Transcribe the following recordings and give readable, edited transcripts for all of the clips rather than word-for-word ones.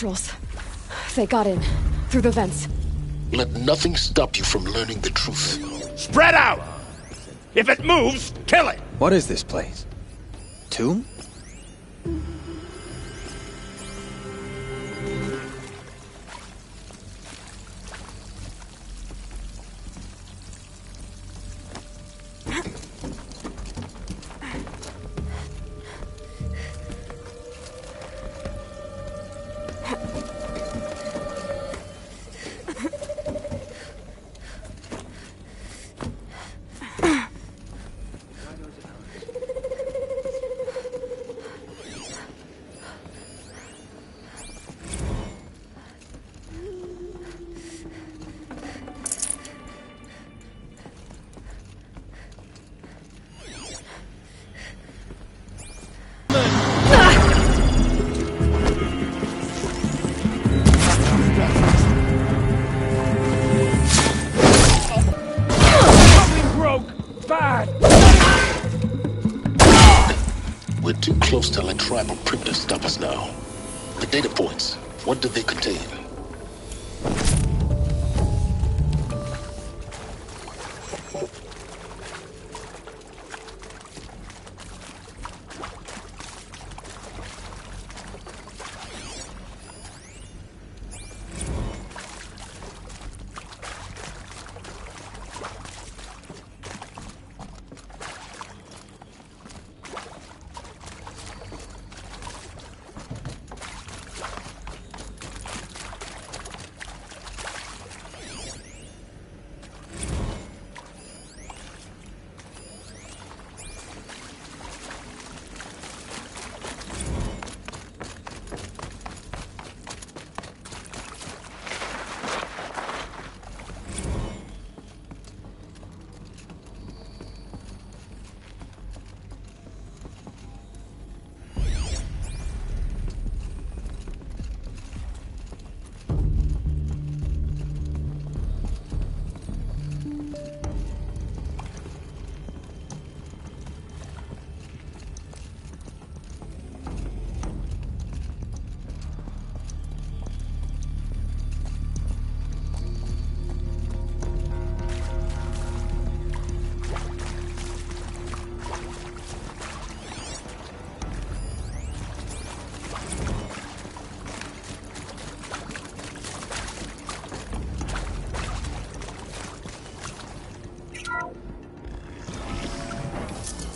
nostrils. They got in, through the vents. Let nothing stop you from learning the truth. Spread out! If it moves, kill it! What is this place? Tomb? We're too close to let tribal primitives stop us now. The data points, what do they contain?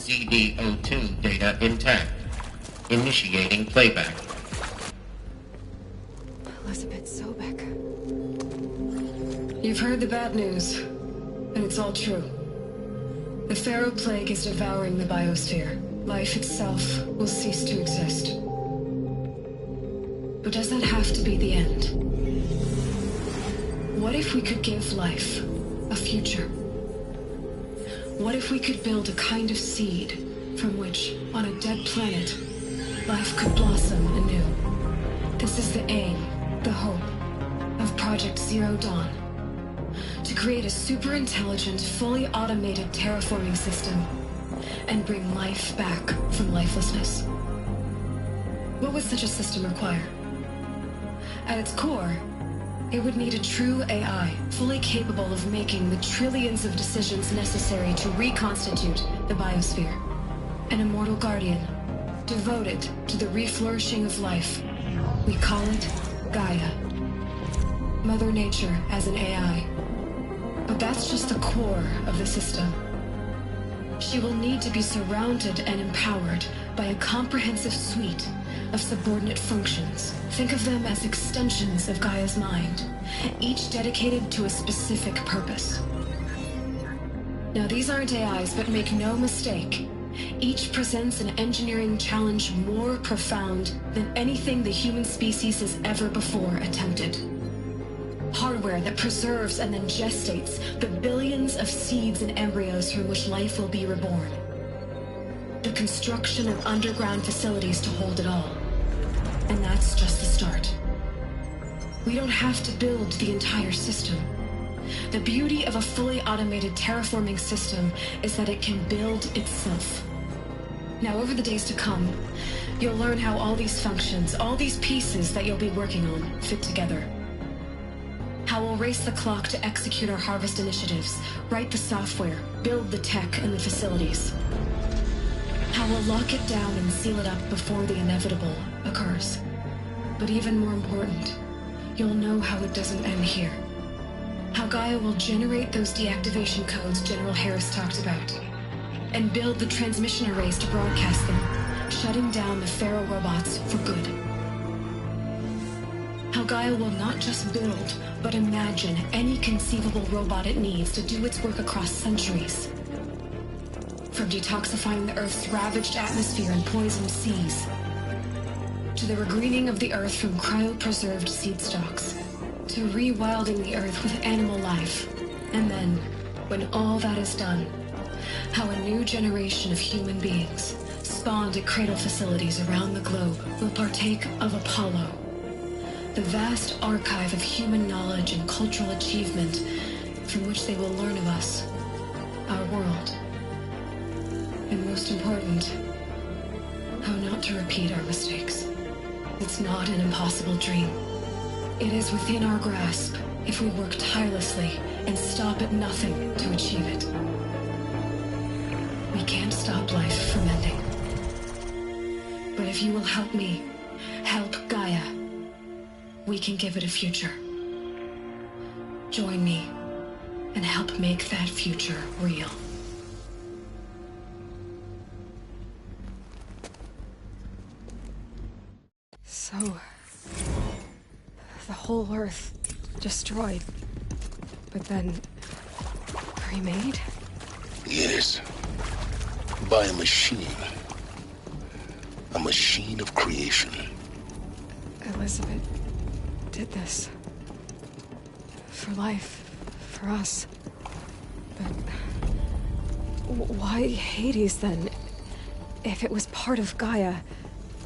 CDO2 data intact. Initiating playback. Elizabeth Sobek. You've heard the bad news, and it's all true. The Pharaoh Plague is devouring the biosphere. Life itself will cease to exist. But does that have to be the end? What if we could give life a future? What if we could build a kind of seed from which, on a dead planet, life could blossom anew? This is the aim, the hope, of Project Zero Dawn. To create a super-intelligent, fully automated terraforming system and bring life back from lifelessness. What would such a system require? At its core, it would need a true AI, fully capable of making the trillions of decisions necessary to reconstitute the biosphere. An immortal guardian, devoted to the reflourishing of life. We call it Gaia. Mother Nature as an AI. But that's just the core of the system. She will need to be surrounded and empowered by a comprehensive suite of subordinate functions. Think of them as extensions of Gaia's mind, each dedicated to a specific purpose. Now, these aren't AIs, but make no mistake, each presents an engineering challenge more profound than anything the human species has ever before attempted. Hardware that preserves and then gestates the billions of seeds and embryos from which life will be reborn. The construction of underground facilities to hold it all. And that's just the start. We don't have to build the entire system. The beauty of a fully automated terraforming system is that it can build itself. Now, over the days to come, You'll learn how all these functions, all these pieces that you'll be working on, fit together. How we'll race the clock to execute our harvest initiatives, write the software, build the tech and the facilities. How we'll lock it down and seal it up before the inevitable occurs. But even more important, you'll know how it doesn't end here. How Gaia will generate those deactivation codes General Harris talked about, and build the transmission arrays to broadcast them, shutting down the Pharaoh robots for good. How Gaia will not just build, but imagine any conceivable robot it needs to do its work across centuries. From detoxifying the Earth's ravaged atmosphere and poisoned seas, to the regreening of the Earth from cryopreserved seed stalks, to rewilding the Earth with animal life. And then, when all that is done, how a new generation of human beings, spawned at cradle facilities around the globe, will partake of Apollo, the vast archive of human knowledge and cultural achievement from which they will learn of us, our world. And most important, how not to repeat our mistakes. It's not an impossible dream. It is within our grasp if we work tirelessly and stop at nothing to achieve it. We can't stop life from ending. But if you will help me, help Gaia, we can give it a future. Join me and help make that future real. So, the whole Earth destroyed, but then remade? Yes. By a machine. A machine of creation. Elizabeth did this. For life. For us. But why Hades then? If it was part of Gaia,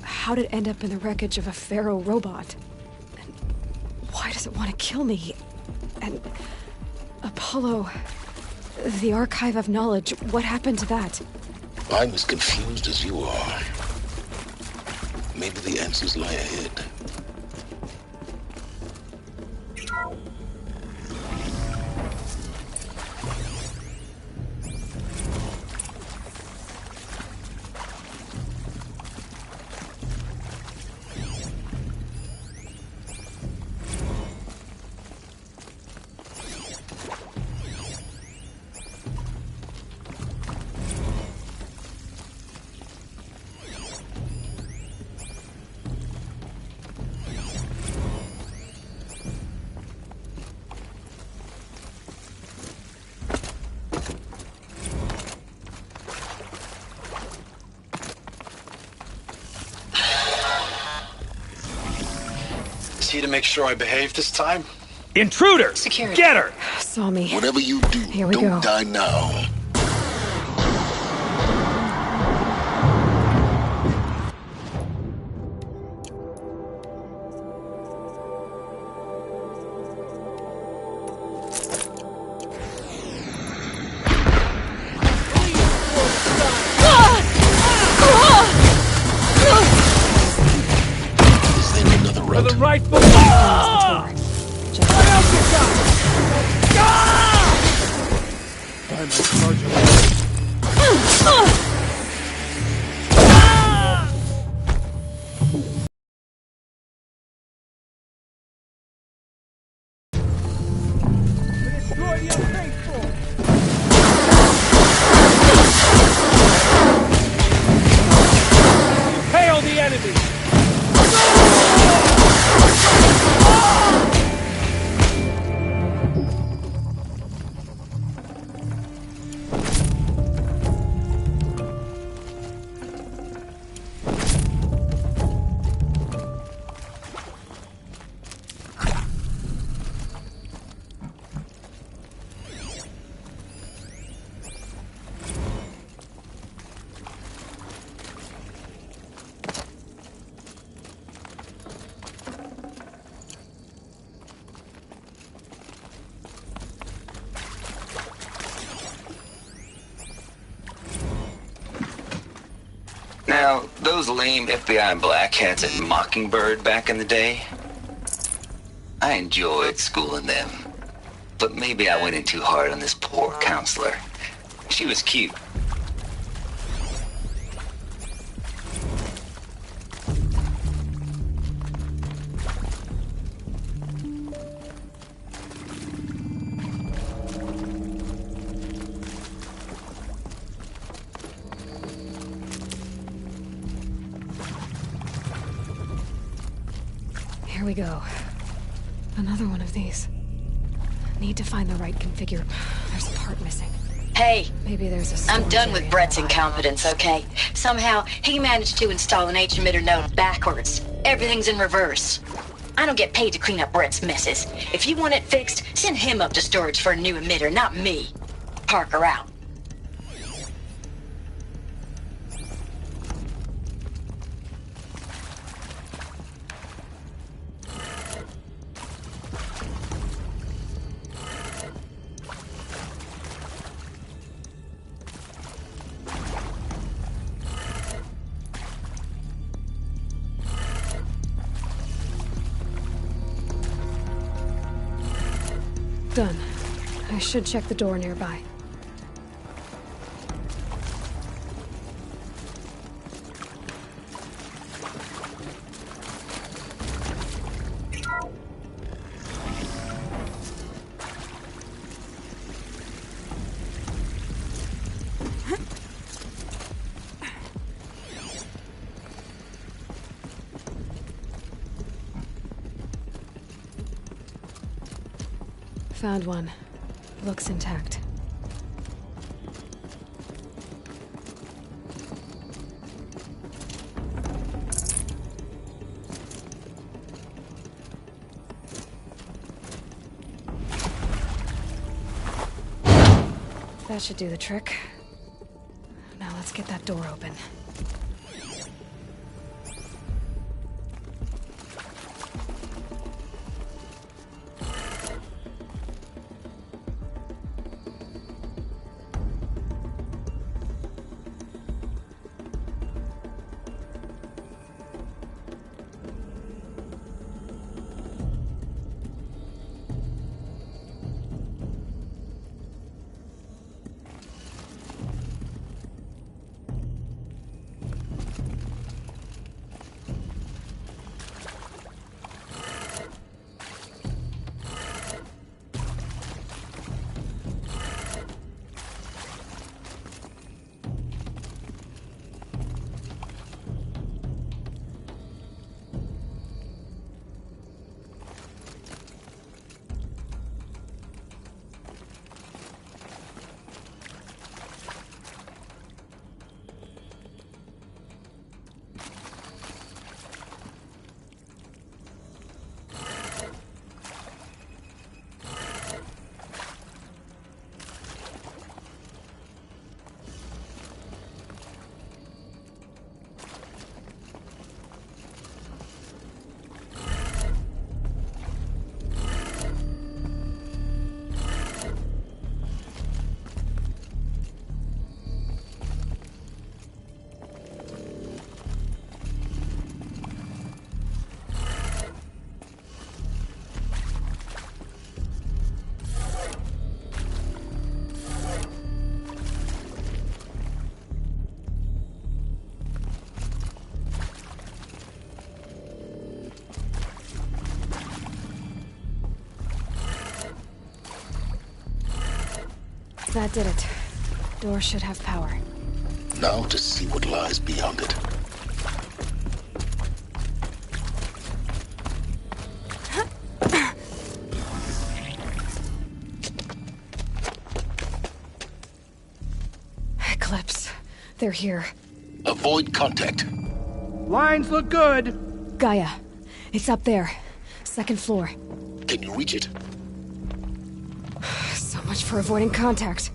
how did it end up in the wreckage of a Pharaoh robot? And why does it want to kill me? And Apollo, the archive of knowledge, what happened to that? I'm as confused as you are. Maybe the answers lie ahead. See to make sure I behave this time? Intruder! Security. Get her! Saw me. Whatever you do, Here we don't go. die now. Is there another For the route? rightful... Destroy the unfaithful! Hail the enemy! Those lame FBI black hats at Mockingbird back in the day? I enjoyed schooling them. But maybe I went in too hard on this poor counselor. She was cute. Here we go. Another one of these. Need to find the right configure. There's a part missing. Hey, Maybe there's a I'm storage done with area Brett's nearby. incompetence, okay? Somehow, he managed to install an H-emitter node backwards. Everything's in reverse. I don't get paid to clean up Brett's messes. If you want it fixed, send him up to storage for a new emitter, not me. Parker out. Done. I should check the door nearby. Found one. Looks intact. That should do the trick. Now let's get that door open. That did it. Door should have power. Now to see what lies beyond it. Eclipse. They're here. Avoid contact. Lines look good. Gaia. It's up there. Second floor. Can you reach it? So much for avoiding contact.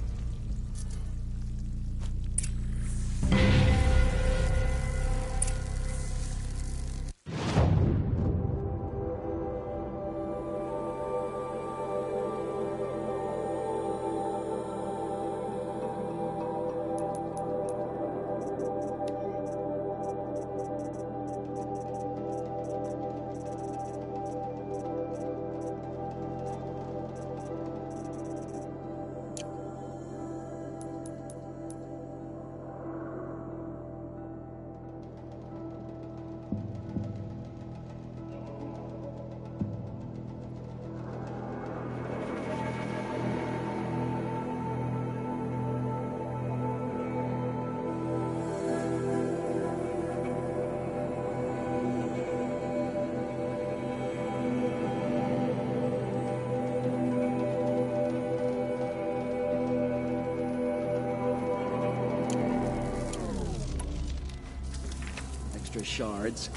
the shards.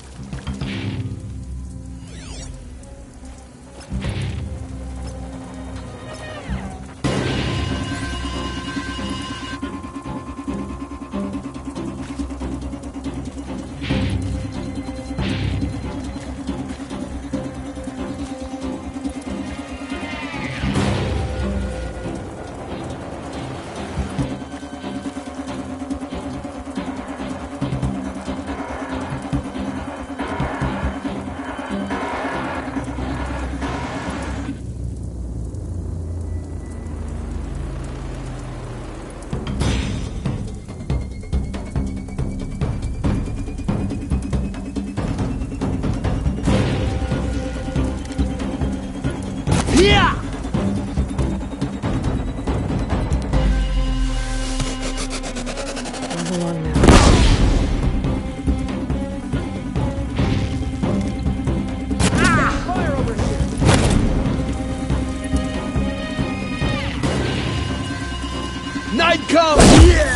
Move along now. Fire over here! Night comes! Yeah!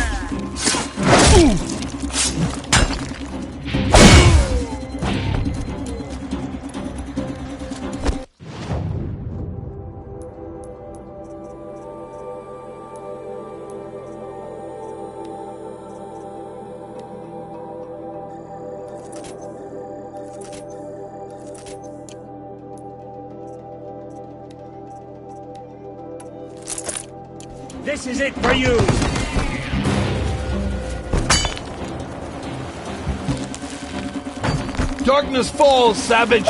This is it for you! Darkness falls, savage!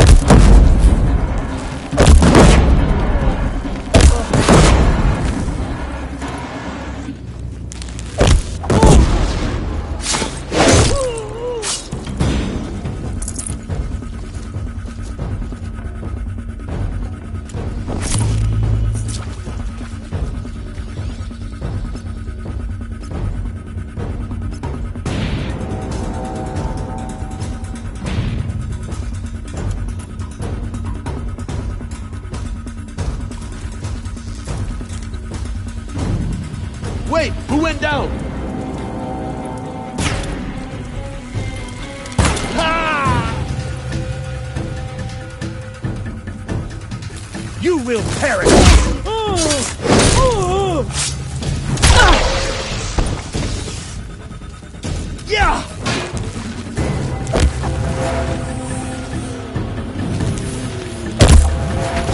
Wait, who went down? Ha! You will perish! Yeah!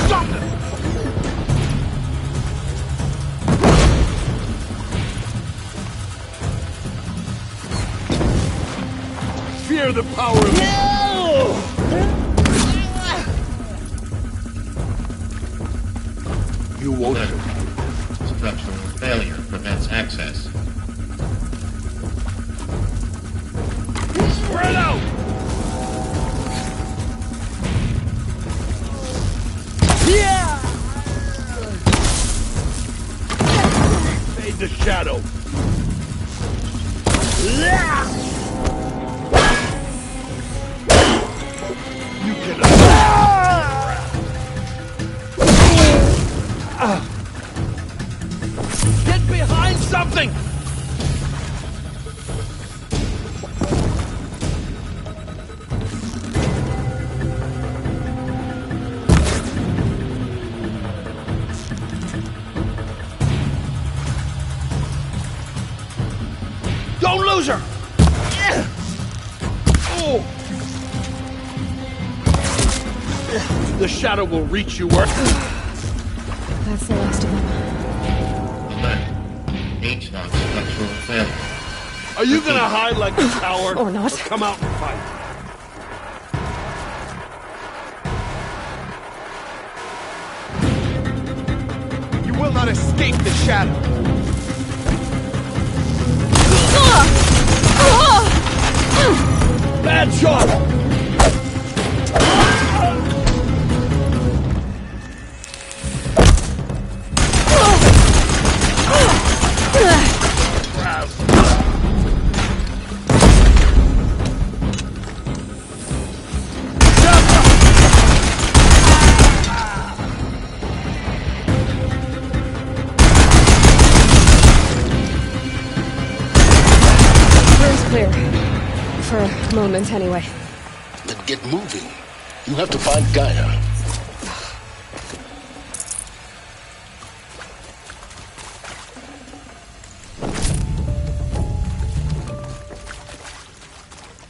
Stop them! Fear the power of... You won't... Structural failure prevents access. Spread out! Yeah! Fade the shadow. You can... Get behind something! Don't lose her! Oh. The shadow will reach you where... That's the last of them. Alert. H-Lock structural failure. Are you gonna hide like a coward? Or not. Come out and fight. You will not escape the shadow. Bad shot! Clear. For a moment. postponement anyway. Then get moving. You have to find Gaia.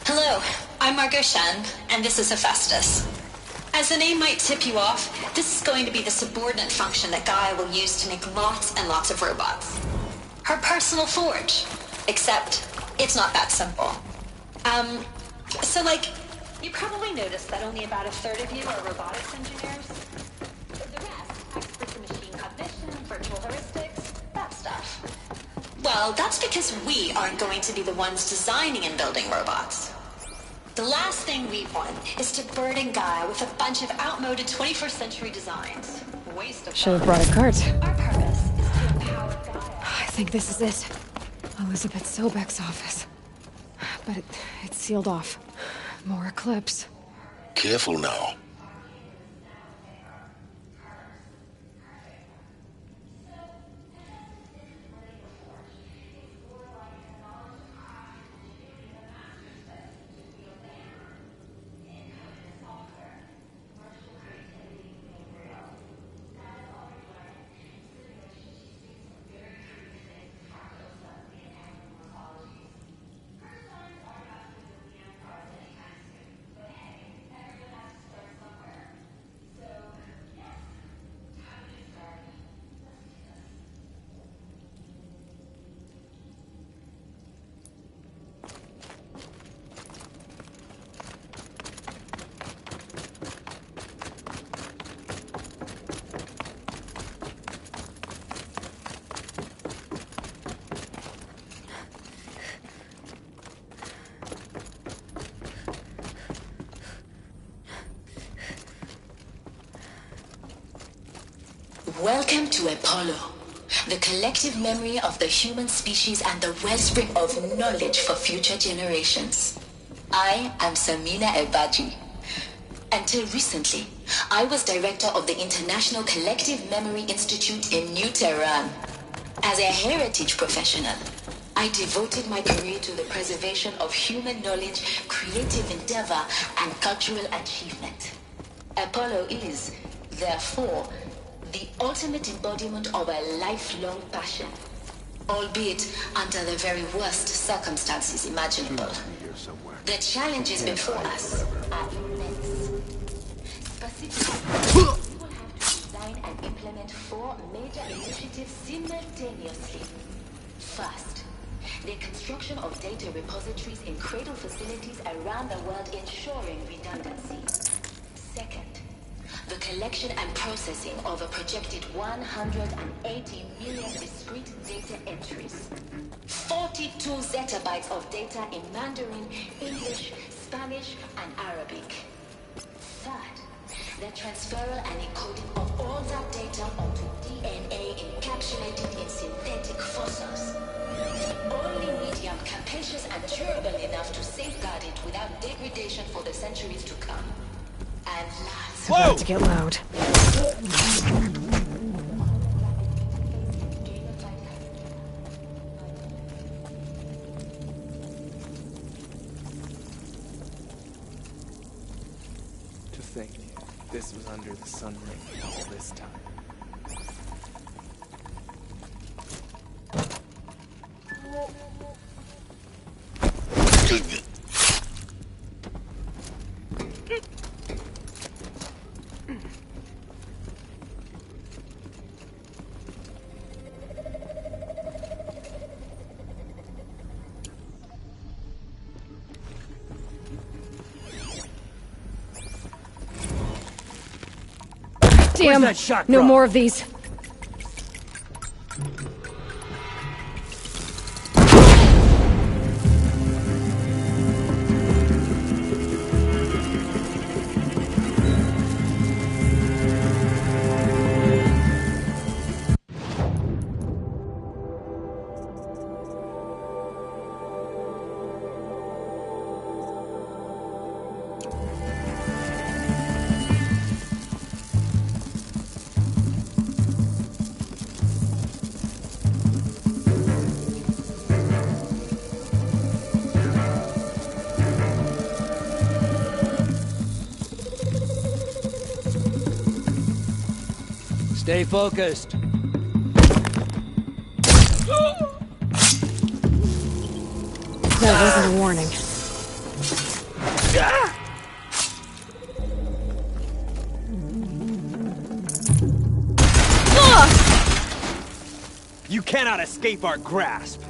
Hello, I'm Margot Shan, and this is Hephaestus. As the name might tip you off, this is going to be the subordinate function that Gaia will use to make lots and lots of robots. Her personal forge. Except, it's not that simple. So you probably noticed that only about a third of you are robotics engineers. The rest, experts in machine cognition, virtual heuristics, that stuff. Well, that's because we aren't going to be the ones designing and building robots. The last thing we want is to burden Gaia with a bunch of outmoded 21st century designs. Waste of Should have brought a cart. Our purpose is to empower Gaia. I think this is it. Elizabeth Sobek's office. But it's sealed off. More Eclipse. Careful now. Welcome to Apollo, the collective memory of the human species and the wellspring of knowledge for future generations. I am Samina Ebaji. Until recently, I was director of the International Collective Memory Institute in New Tehran. As a heritage professional, I devoted my career to the preservation of human knowledge, creative endeavor, and cultural achievement. Apollo is, therefore, the ultimate embodiment of a lifelong passion, albeit under the very worst circumstances imaginable. The challenges before us are immense. Specifically, we will have to design and implement 4 major initiatives simultaneously. First, the construction of data repositories in cradle facilities around the world, ensuring redundancy. Second, the collection and processing of a projected 180 million discrete data entries. 42 zettabytes of data in Mandarin, English, Spanish, and Arabic. Third, the transferal and encoding of all that data onto DNA encapsulated in synthetic fossils. The only medium capacious and durable enough to safeguard it without degradation for the centuries to come. And last, About to get loud. To think this was under the sun ring all this time. Damn! that shot No from? more of these. Stay focused. That wasn't a warning. You cannot escape our grasp.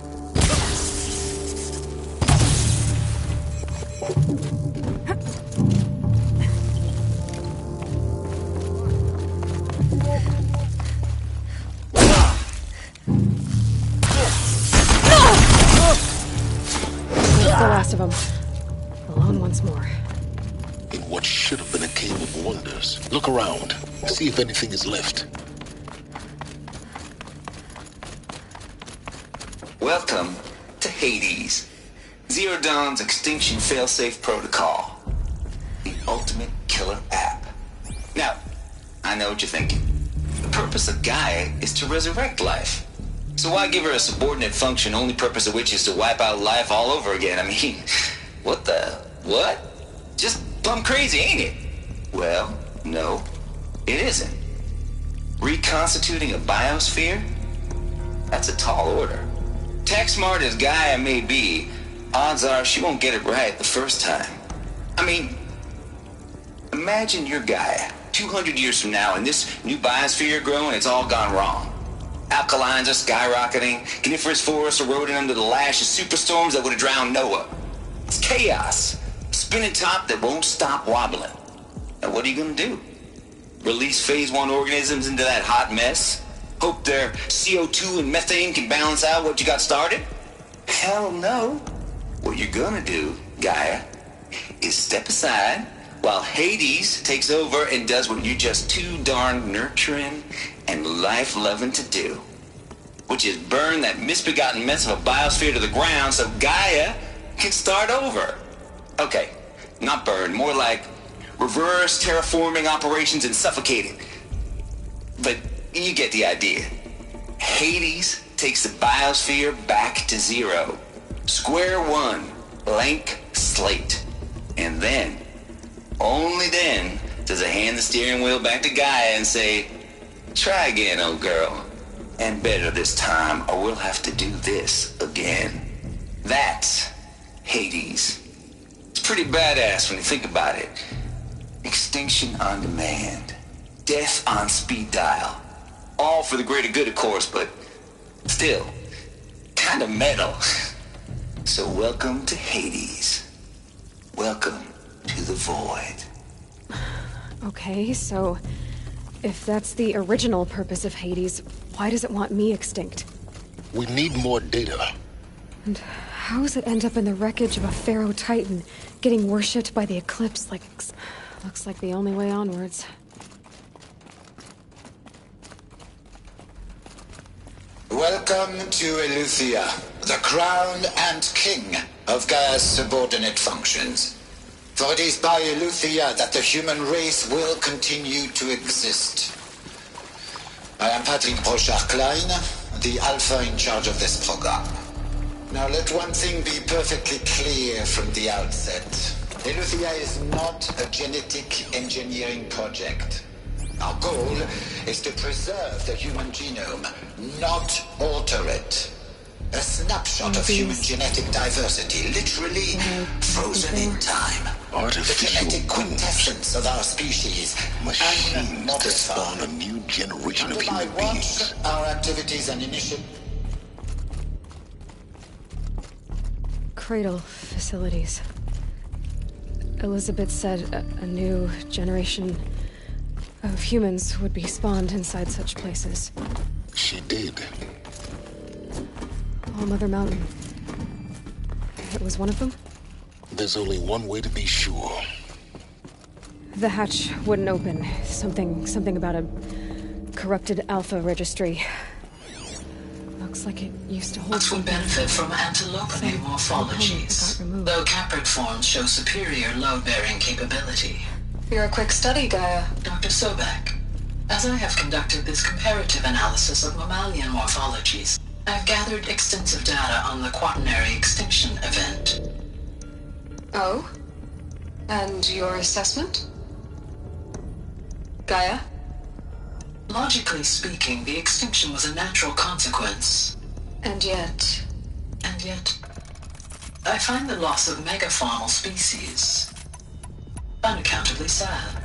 That's the last of them. Alone once more. In what should have been a cave of wonders. Look around. See if anything is left. Welcome to Hades, Zero Dawn's extinction failsafe protocol. The ultimate killer app. Now, I know what you're thinking. The purpose of Gaia is to resurrect life. So why give her a subordinate function, only purpose of which is to wipe out life all over again? I mean, what? Just plumb crazy, ain't it? Well, no, it isn't. Reconstituting a biosphere? That's a tall order. Tech smart as Gaia may be, odds are she won't get it right the first time. I mean, imagine you're Gaia, 200 years from now, and this new biosphere you're growing, it's all gone wrong. Alkalines are skyrocketing, coniferous forests eroding under the lash of superstorms that would have drowned Noah. It's chaos, a spinning top that won't stop wobbling. Now what are you gonna do? Release phase 1 organisms into that hot mess? Hope their CO2 and methane can balance out what you got started? Hell no. What you're gonna do, Gaia, is step aside while Hades takes over and does what you're just too darn nurturing and life-loving to do, which is burn that misbegotten mess of a biosphere to the ground so Gaia can start over. Okay, not burn, more like reverse terraforming operations and suffocate it. But you get the idea. Hades takes the biosphere back to zero. Square one, blank slate. And then, only then, does it hand the steering wheel back to Gaia and say, try again, old girl. And better this time, or we'll have to do this again. That's Hades. It's pretty badass when you think about it. Extinction on demand. Death on speed dial. All for the greater good, of course, but still, kind of metal. So welcome to Hades. Welcome to the void. Okay, so if that's the original purpose of Hades, why does it want me extinct? We need more data. And how does it end up in the wreckage of a Pharaoh Titan, getting worshipped by the Eclipse like... Looks like the only way onwards. Welcome to Eleuthia, the crown and king of Gaia's subordinate functions. For it is by Eleuthia that the human race will continue to exist. I am Patrick Brochard-Klein, the Alpha in charge of this program. Now let one thing be perfectly clear from the outset. Eleuthia is not a genetic engineering project. Our goal is to preserve the human genome, not alter it. A snapshot of human genetic diversity, literally frozen in time. Artificial the genetic quintessence of our species. Machines to spawn a new generation of human beings. Our activities and initiatives. Cradle facilities. Elizabeth said a new generation of humans would be spawned inside such places. She did. All Mother Mountain. It was one of them? There's only one way to be sure. The hatch wouldn't open. Something about a corrupted alpha registry. Looks like it used to hold Us would benefit from antilopiny morphologies, though caprid forms show superior load-bearing capability. You're a quick study, Gaia. Dr. Sobek, as I have conducted this comparative analysis of mammalian morphologies, I've gathered extensive data on the quaternary extinction event. Oh? And your assessment? Gaia? Logically speaking, the extinction was a natural consequence. And yet, I find the loss of megafaunal species unaccountably sad.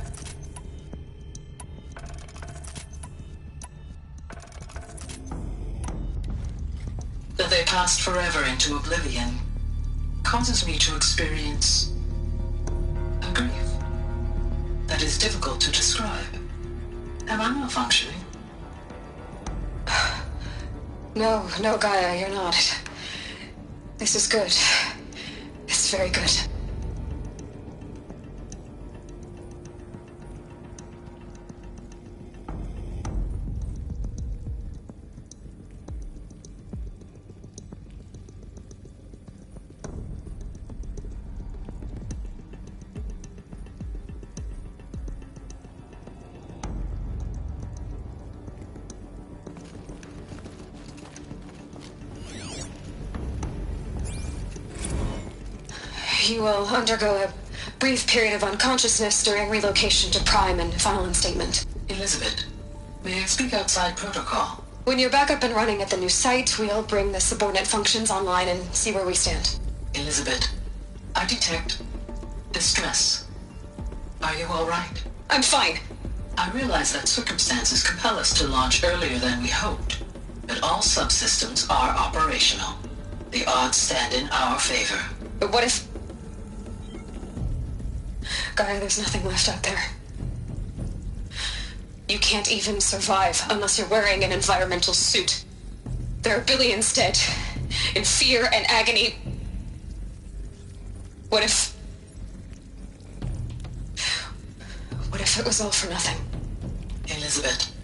That they passed forever into oblivion causes me to experience a grief that is difficult to describe. Am I malfunctioning? no, Gaia, you're not. This is good. It's very good. You will undergo a brief period of unconsciousness during relocation to Prime and final instatement. Elizabeth, may I speak outside protocol? When you're back up and running at the new site, we'll bring the subordinate functions online and see where we stand. Elizabeth, I detect distress. Are you all right? I'm fine. I realize that circumstances compel us to launch earlier than we hoped, but all subsystems are operational. The odds stand in our favor. But what if... Gaia, there's nothing left out there. You can't even survive unless you're wearing an environmental suit. There are billions dead, in fear and agony. What if it was all for nothing? Elizabeth,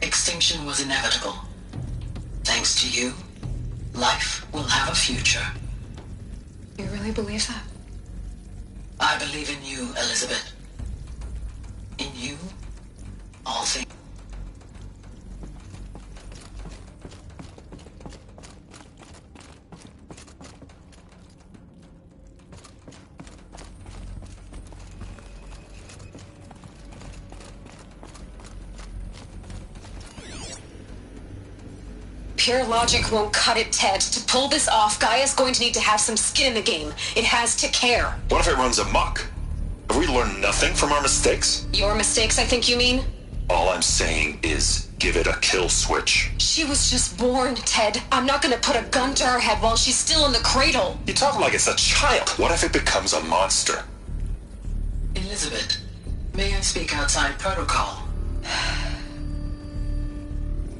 extinction was inevitable. Thanks to you, life will have a future. You really believe that? I believe in you, Elizabeth. In you, all things. Pure logic won't cut it, Ted. To pull this off, Gaia's going to need to have some skin in the game. It has to care. What if it runs amok? Have we learned nothing from our mistakes? Your mistakes, I think you mean? All I'm saying is give it a kill switch. She was just born, Ted. I'm not gonna put a gun to her head while she's still in the cradle. You talk like it's a child. What if it becomes a monster? Elizabeth, may I speak outside protocol?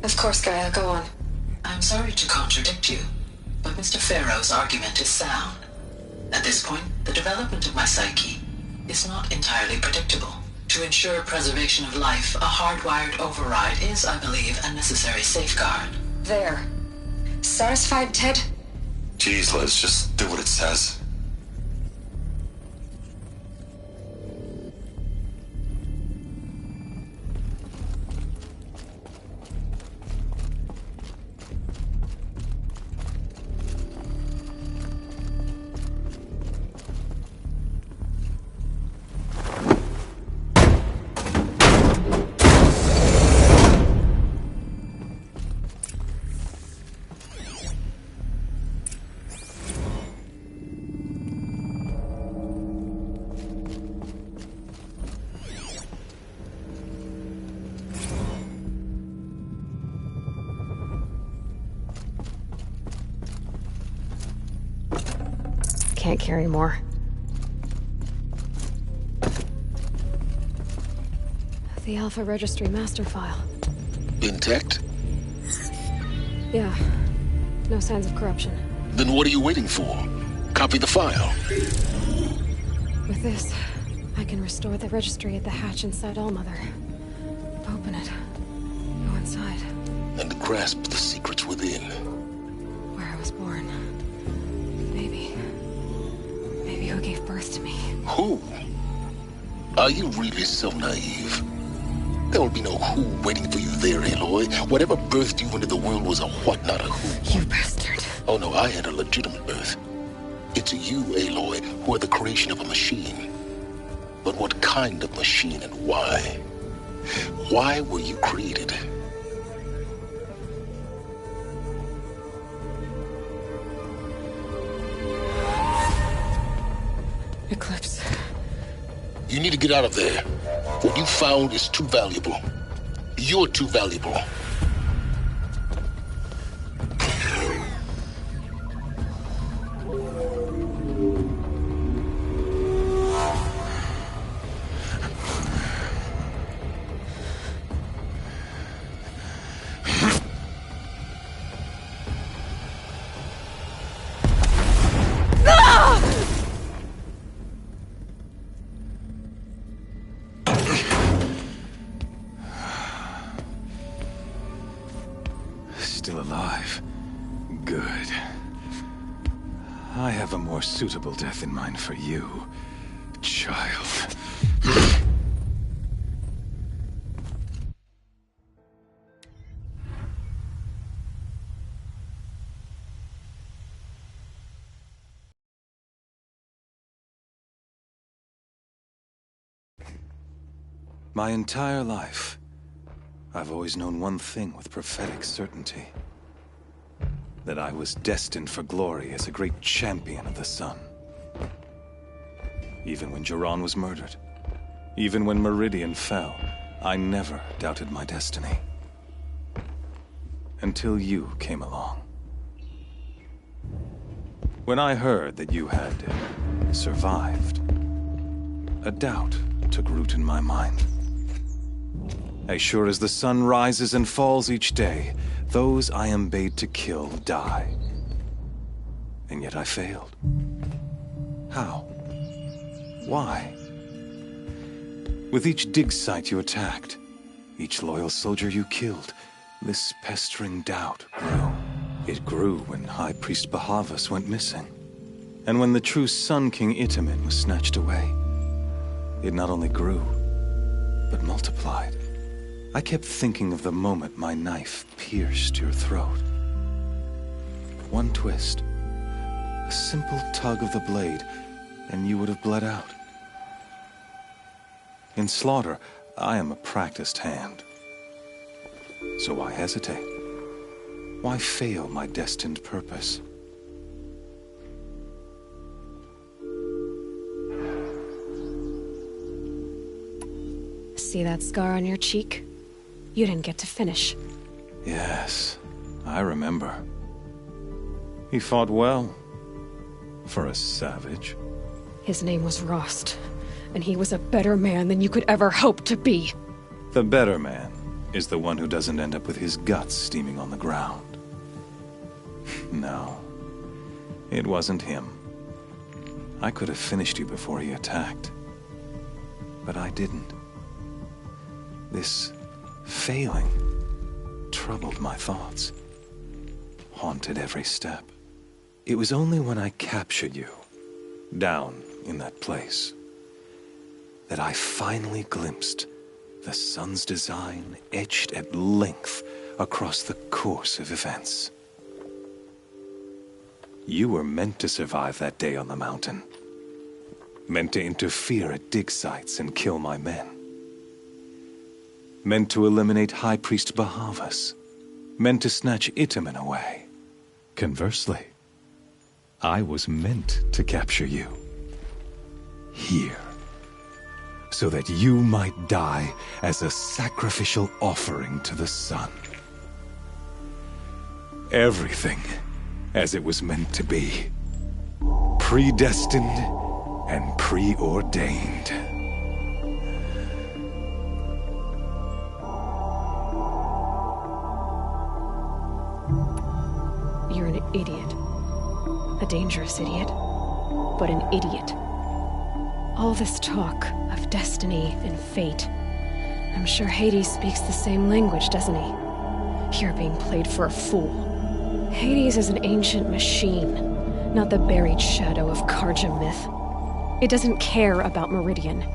Of course, Gaia, go on. I'm sorry to contradict you, but Mr. Farrow's argument is sound. At this point, the development of my psyche is not entirely predictable. To ensure preservation of life, a hardwired override is, I believe, a necessary safeguard. There. Satisfied, Ted? Jeez, Liz, just do what it says. Can't carry more. The Alpha Registry master file. Intact? Yeah. No signs of corruption. Then what are you waiting for? Copy the file. With this, I can restore the registry at the hatch inside Allmother. Open it. Go inside. And grasp the secrets within. Where I was born. Maybe who gave birth to me. Who? Are you really so naive? There will be no who waiting for you there, Aloy. Whatever birthed you into the world was a what, not a who. You bastard. Oh no, I had a legitimate birth. It's you, Aloy, who are the creation of a machine. But what kind of machine and why? Why were you created? Eclipse. You need to get out of there. What you found is too valuable. You're too valuable. Still alive. Good. I have a more suitable death in mind for you, child. My entire life, I've always known one thing with prophetic certainty. That I was destined for glory as a great champion of the sun. Even when Jiran was murdered, even when Meridian fell, I never doubted my destiny. Until you came along. When I heard that you had survived, a doubt took root in my mind. As sure as the sun rises and falls each day, those I am bade to kill die. And yet I failed. How? Why? With each dig site you attacked, each loyal soldier you killed, this pestering doubt grew. It grew when High Priest Bahavas went missing. And when the true Sun King Itamen was snatched away. It not only grew, but multiplied. I kept thinking of the moment my knife pierced your throat. One twist, a simple tug of the blade, and you would have bled out. In slaughter, I am a practiced hand. So why hesitate? Why fail my destined purpose? See that scar on your cheek? You didn't get to finish. Yes, I remember. He fought well. For a savage. His name was Rost, and he was a better man than you could ever hope to be. The better man is the one who doesn't end up with his guts steaming on the ground. No, it wasn't him. I could have finished you before he attacked. But I didn't. This failing troubled my thoughts, haunted every step. It was only when I captured you, down in that place, that I finally glimpsed the sun's design etched at length across the course of events. You were meant to survive that day on the mountain, meant to interfere at dig sites and kill my men. Meant to eliminate High Priest Bahavas. Meant to snatch Itamen away. Conversely, I was meant to capture you. Here. So that you might die as a sacrificial offering to the sun. Everything as it was meant to be. Predestined and preordained. You're an idiot. A dangerous idiot, but an idiot. All this talk of destiny and fate. I'm sure Hades speaks the same language, doesn't he? You're being played for a fool. Hades is an ancient machine, not the buried shadow of Karja myth. It doesn't care about Meridian.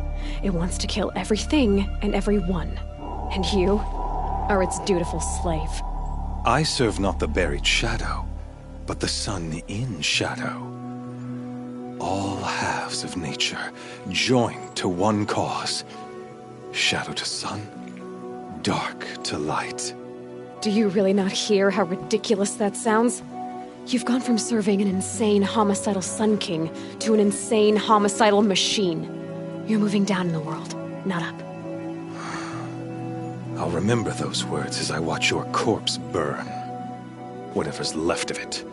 It wants to kill everything and everyone. And you are its dutiful slave. I serve not the buried shadow, but the sun in shadow. All halves of nature joined to one cause. Shadow to sun, dark to light. Do you really not hear how ridiculous that sounds? You've gone from serving an insane homicidal Sun King to an insane homicidal machine. You're moving down in the world, not up. I'll remember those words as I watch your corpse burn. Whatever's left of it.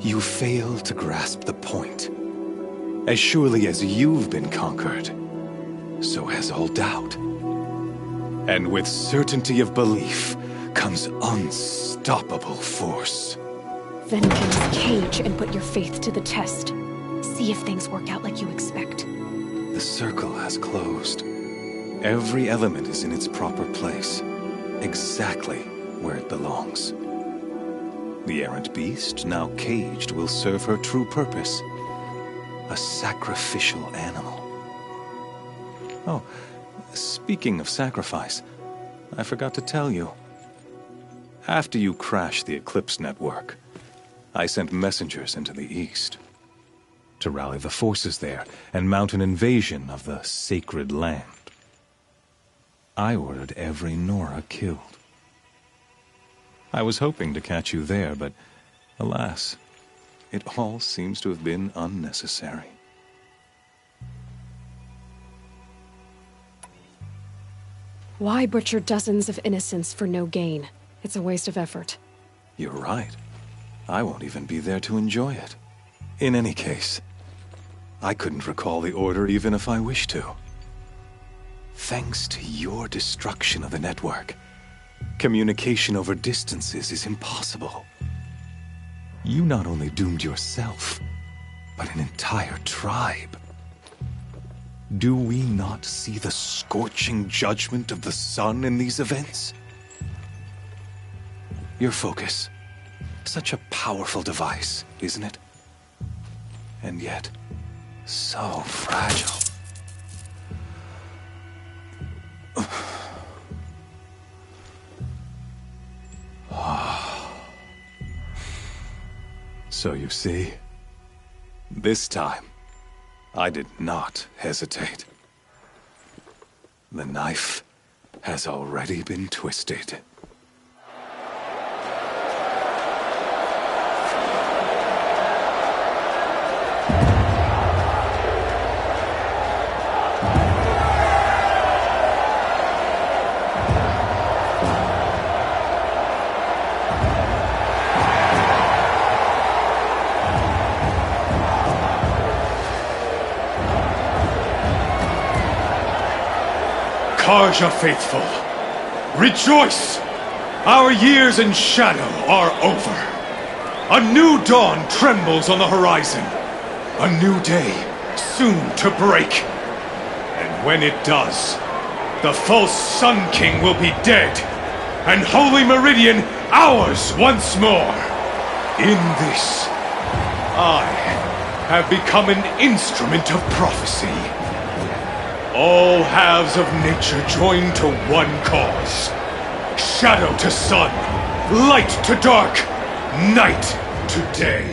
You fail to grasp the point. As surely as you've been conquered, so has all doubt. And with certainty of belief comes unstoppable force. Then get his cage and put your faith to the test. See if things work out like you expect. The circle has closed. Every element is in its proper place, exactly where it belongs. The errant beast, now caged, will serve her true purpose. A sacrificial animal. Oh, speaking of sacrifice, I forgot to tell you. After you crashed the Eclipse network, I sent messengers into the east to rally the forces there and mount an invasion of the sacred land. I ordered every Nora killed. I was hoping to catch you there, but alas, it all seems to have been unnecessary. Why butcher dozens of innocents for no gain? It's a waste of effort. You're right. I won't even be there to enjoy it. In any case, I couldn't recall the order even if I wished to. Thanks to your destruction of the network, communication over distances is impossible. You not only doomed yourself, but an entire tribe. Do we not see the scorching judgment of the sun in these events? Your focus. Such a powerful device, isn't it? And yet, so fragile. So you see, this time, I did not hesitate. The knife has already been twisted. Karja faithful, rejoice! Our years in shadow are over. A new dawn trembles on the horizon. A new day soon to break. And when it does, the false Sun King will be dead, and Holy Meridian ours once more. In this, I have become an instrument of prophecy. All halves of nature join to one cause. Shadow to sun, light to dark, night to day.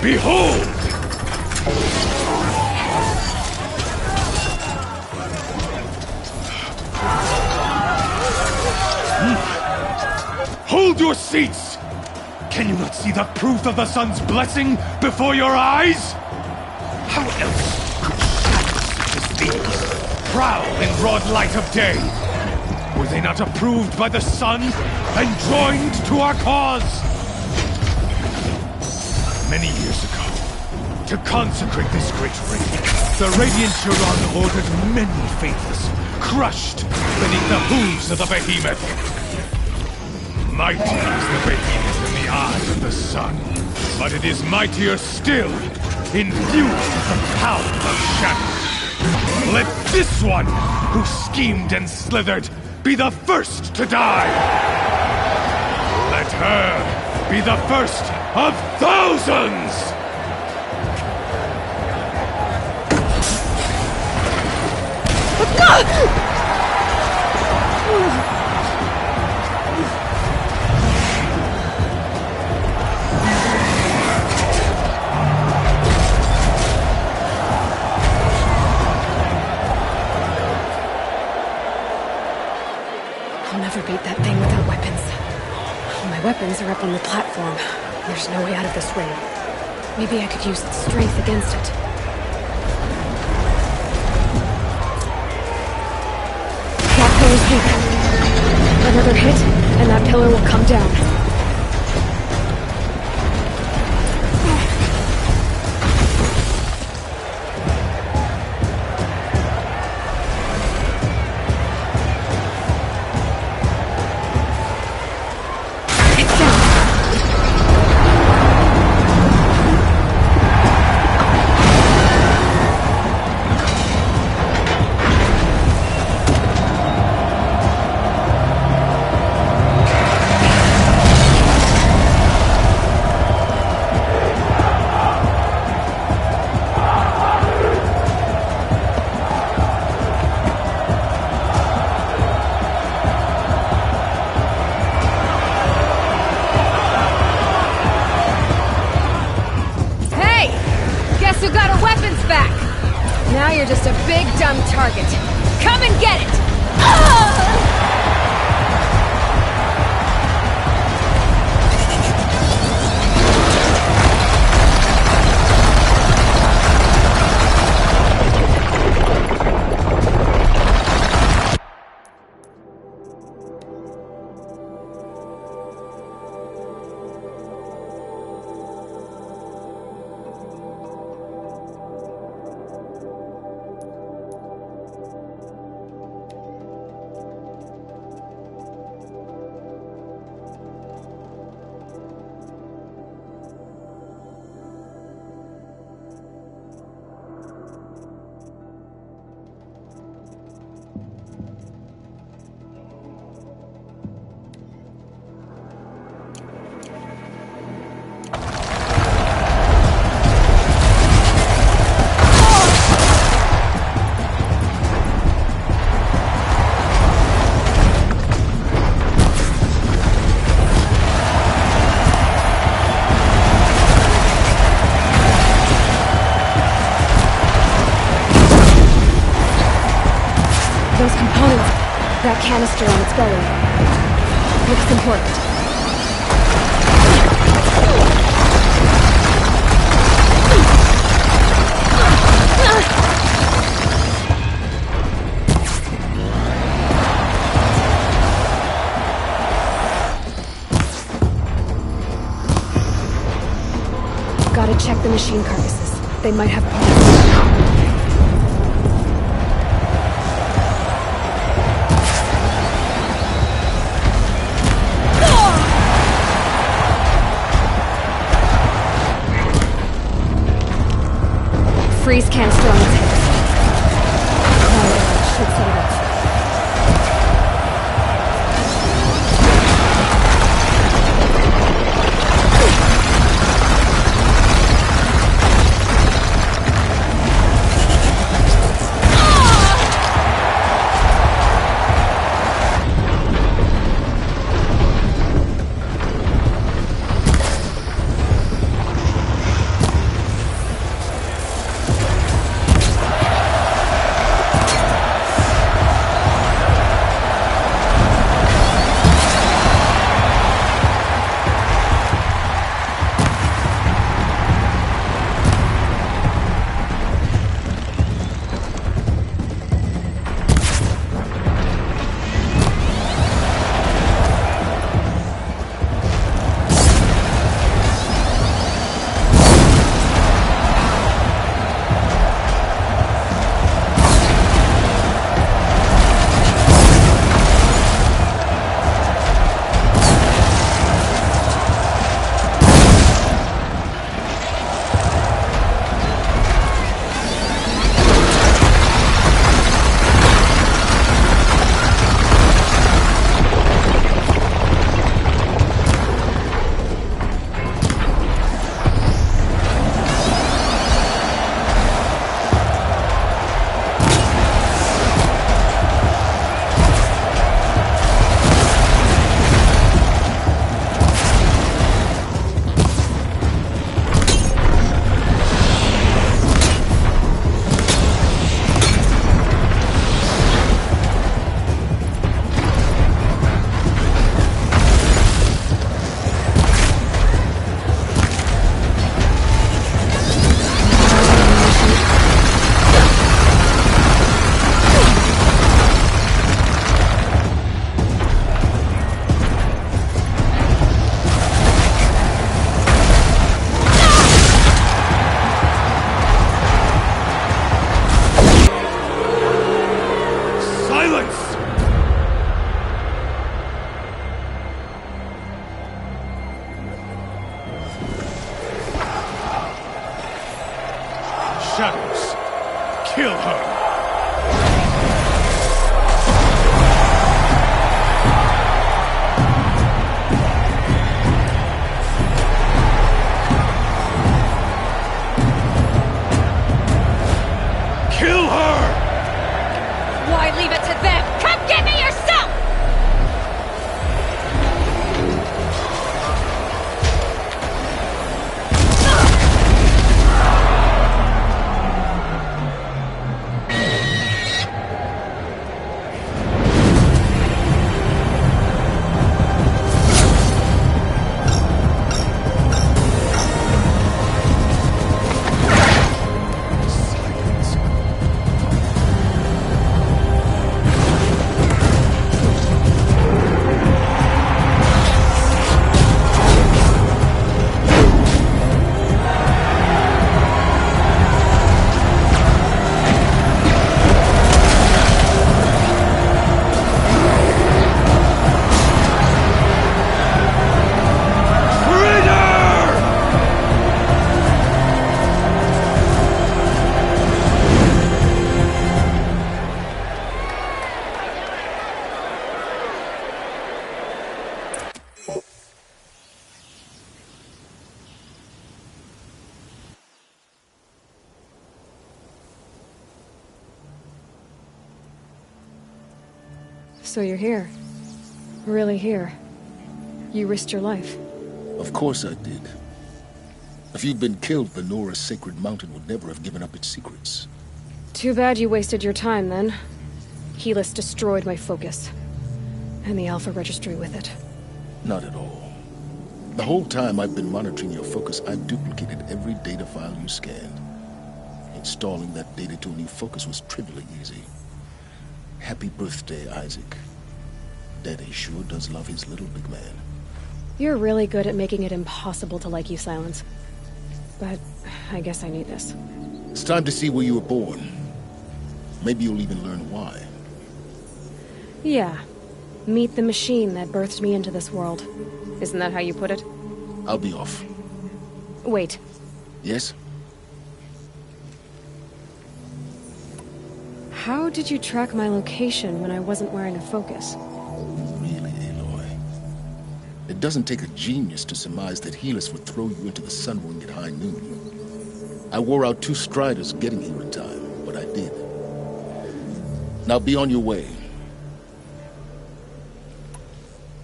Behold! Hold your seats! Can you not see the proof of the sun's blessing before your eyes? How else prowl in broad light of day? Were they not approved by the sun and joined to our cause? Many years ago, to consecrate this great raid, the Radiant Chiron ordered many faithless, crushed beneath the hooves of the behemoth. Mighty is the behemoth in the eyes of the sun, but it is mightier still, infused with the power of shadow. Let this one, who schemed and slithered, be the first to die! Let her be the first of thousands! I'll never beat that thing without weapons. My weapons are up on the platform. There's no way out of this ring. Maybe I could use its strength against it. That pillar's weak. Another hit, and that pillar will come down. Target. Come and get it! Those components, that canister on its belly, looks important. Gotta check the machine carcasses. They might have parts. Freeze canister on its head. Now should set it off. kill her! Kill her! Why leave it to them? Come get me yourself! So you're here. Really here. You risked your life. Of course I did. If you'd been killed, the Nora's sacred mountain would never have given up its secrets. Too bad you wasted your time, then. Helis destroyed my focus. And the Alpha Registry with it. Not at all. The whole time I've been monitoring your focus, I've duplicated every data file you scanned. Installing that data to a new focus was trivially easy. Happy birthday, Isaac. Daddy sure does love his little big man. You're really good at making it impossible to like you, Silence. But I guess I need this. It's time to see where you were born. Maybe you'll even learn why. Yeah. Meet the machine that birthed me into this world. Isn't that how you put it? I'll be off. Wait. Yes? How did you track my location when I wasn't wearing a focus? Really, Aloy? It doesn't take a genius to surmise that Helis would throw you into the sun ring at high noon. I wore out 2 striders getting here in time, but I did. Now be on your way.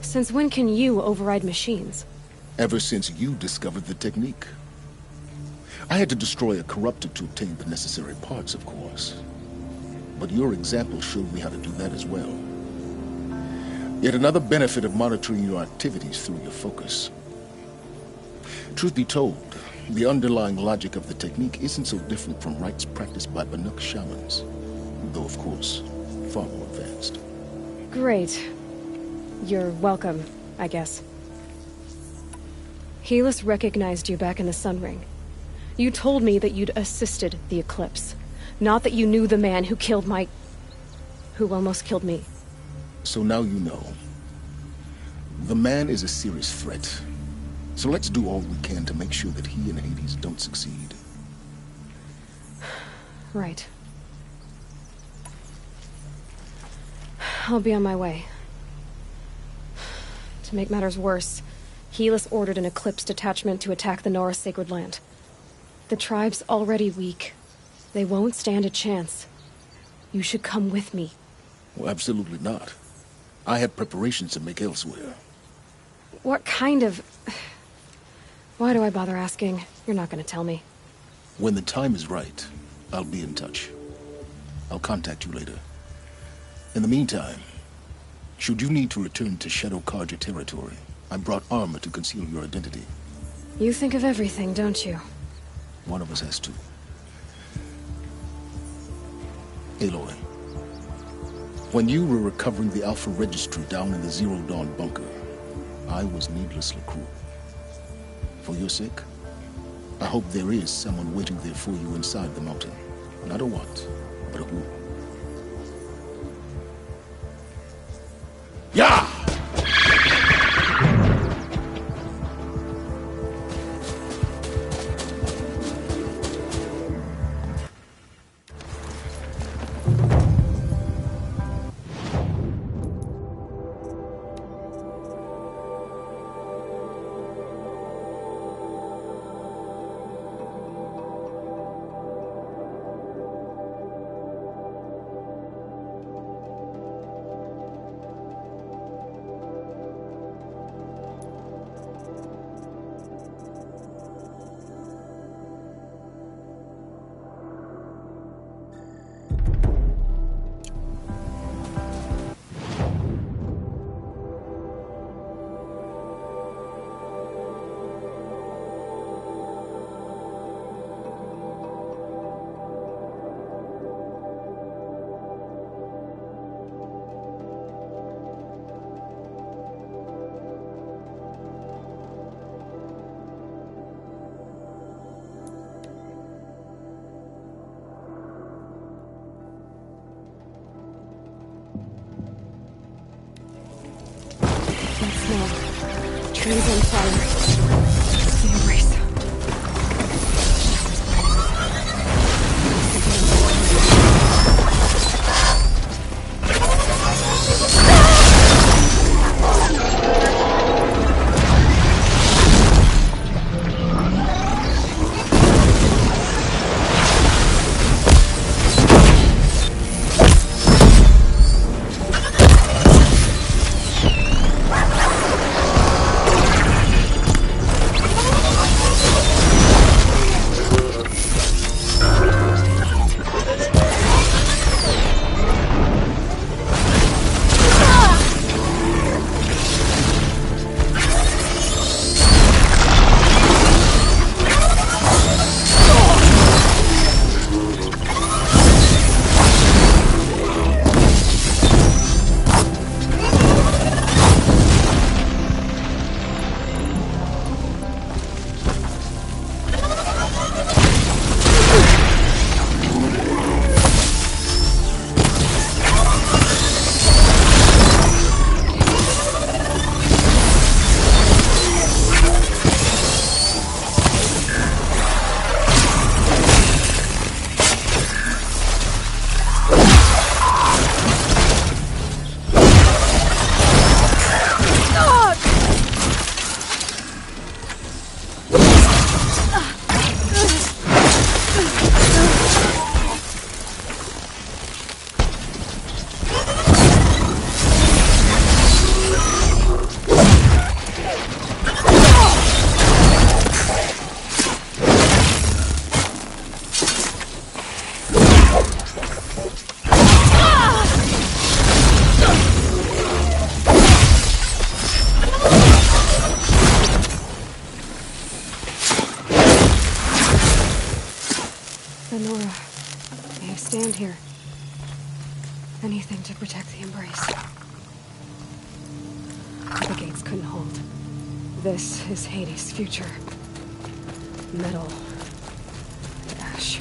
Since when can you override machines? Ever since you discovered the technique. I had to destroy a corruptor to obtain the necessary parts, of course. But your example showed me how to do that as well. Yet another benefit of monitoring your activities through your focus. Truth be told, the underlying logic of the technique isn't so different from rites practiced by Banuk shamans, though of course, far more advanced. Great. You're welcome, I guess. Helis recognized you back in the Sun Ring. You told me that you'd assisted the Eclipse. Not that you knew the man who killed who almost killed me. So now you know. The man is a serious threat. So let's do all we can to make sure that he and Hades don't succeed. Right. I'll be on my way. To make matters worse, Helis ordered an Eclipse detachment to attack the Nora Sacred Land. The tribe's already weak. They won't stand a chance. You should come with me. Well, absolutely not. I have preparations to make elsewhere. What kind of... Why do I bother asking? You're not gonna tell me. When the time is right, I'll be in touch. I'll contact you later. In the meantime, should you need to return to Shadow Karja territory, I brought armor to conceal your identity. You think of everything, don't you? One of us has to. Aloy, when you were recovering the Alpha Registry down in the Zero Dawn bunker, I was needlessly cruel. For your sake, I hope there is someone waiting there for you inside the mountain. Not a what, but a who. Yeah! Trees on fire. The embrace. Lenora, may I stand here? Anything to protect the embrace. The gates couldn't hold. This is Hades' future. Metal and ash.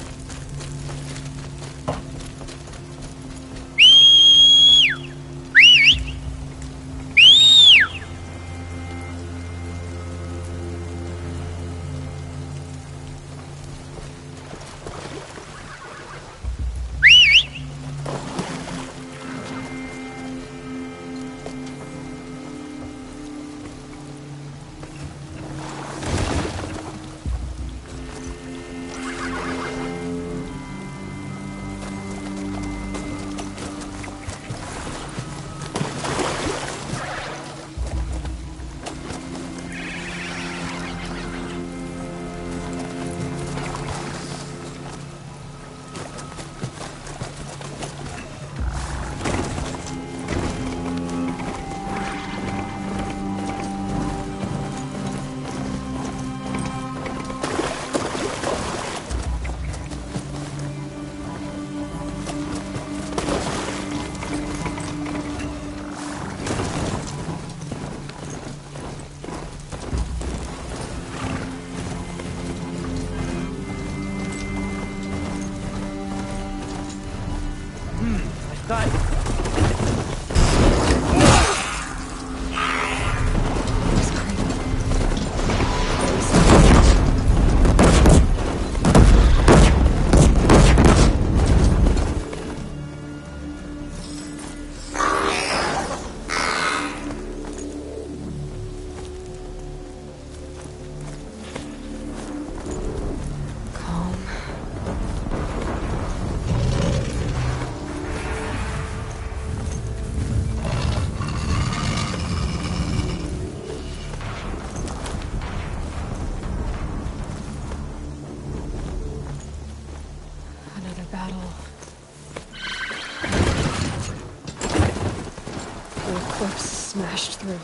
Smashed through.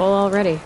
Full already.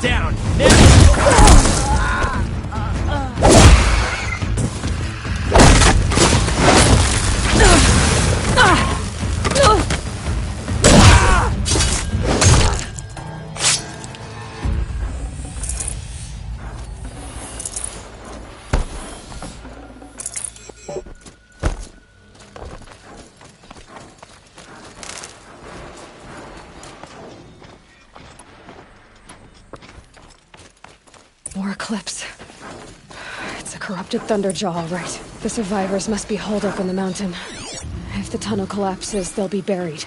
Down! More Eclipse. It's a corrupted Thunderjaw, all right. The survivors must be holed up in the mountain. If the tunnel collapses, they'll be buried.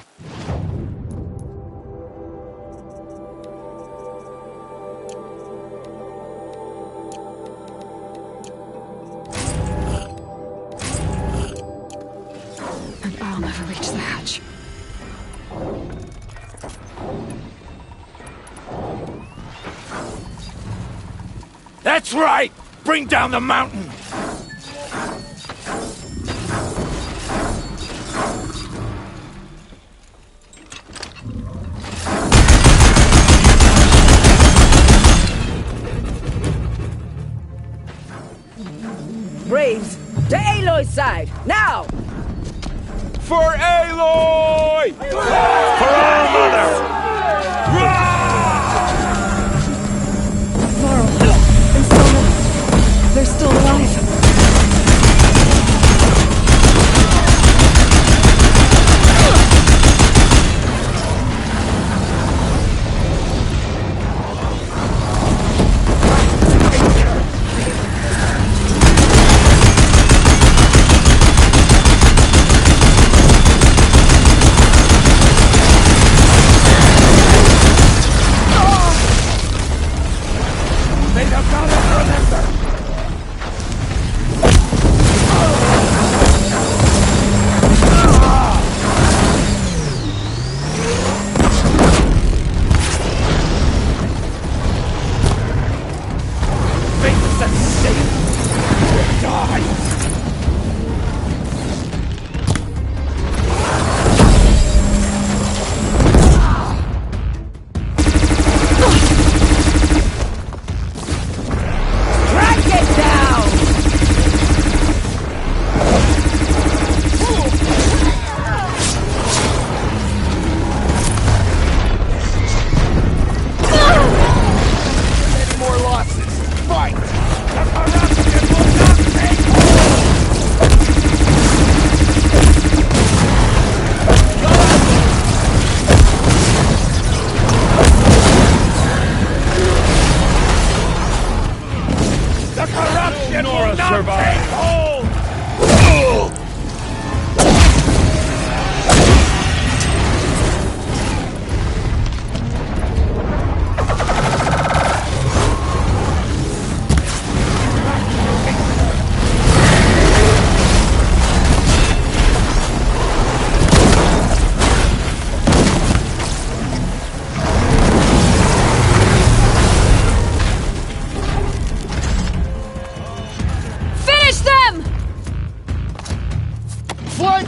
And I'll never reach the hatch. That's right! Bring down the mountain! Braves, to Aloy's side, now! For Aloy! For our mother! They're still alive. May the goddess remember!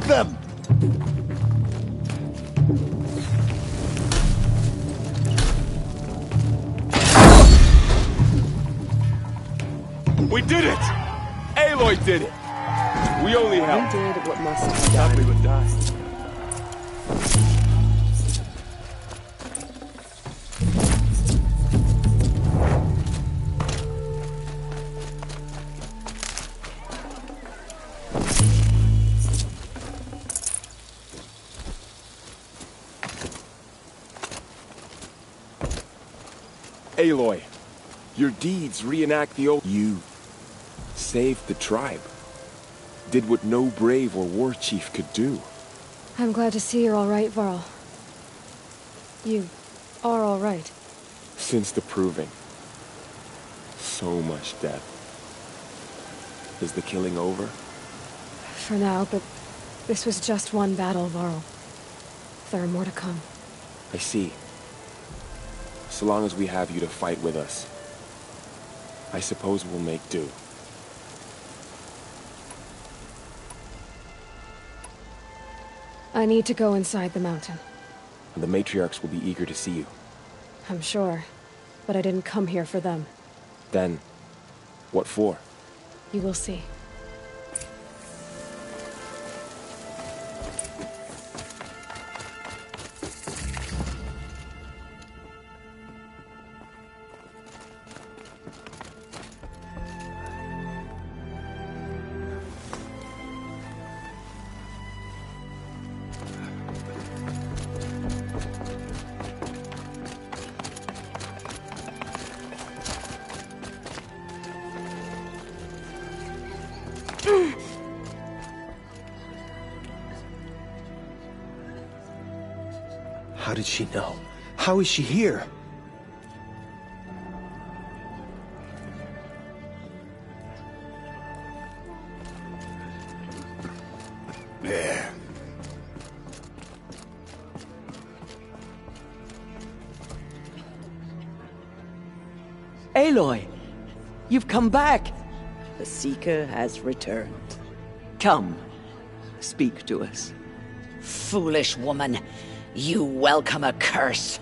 them! We did it! Aloy did it! We only helped. We did what must be Thought we would die. Aloy, your deeds reenact the old... You saved the tribe. Did what no brave or war chief could do. I'm glad to see you're all right, Varl. You are all right. Since the proving. So much death. Is the killing over? For now, but this was just one battle, Varl. There are more to come. I see. So long as we have you to fight with us, I suppose we'll make do. I need to go inside the mountain. The matriarchs will be eager to see you. I'm sure, but I didn't come here for them. Then, what for? You will see. How did she know? How is she here? There. Aloy! You've come back! The Seeker has returned. Come, speak to us. Foolish woman. You welcome a curse.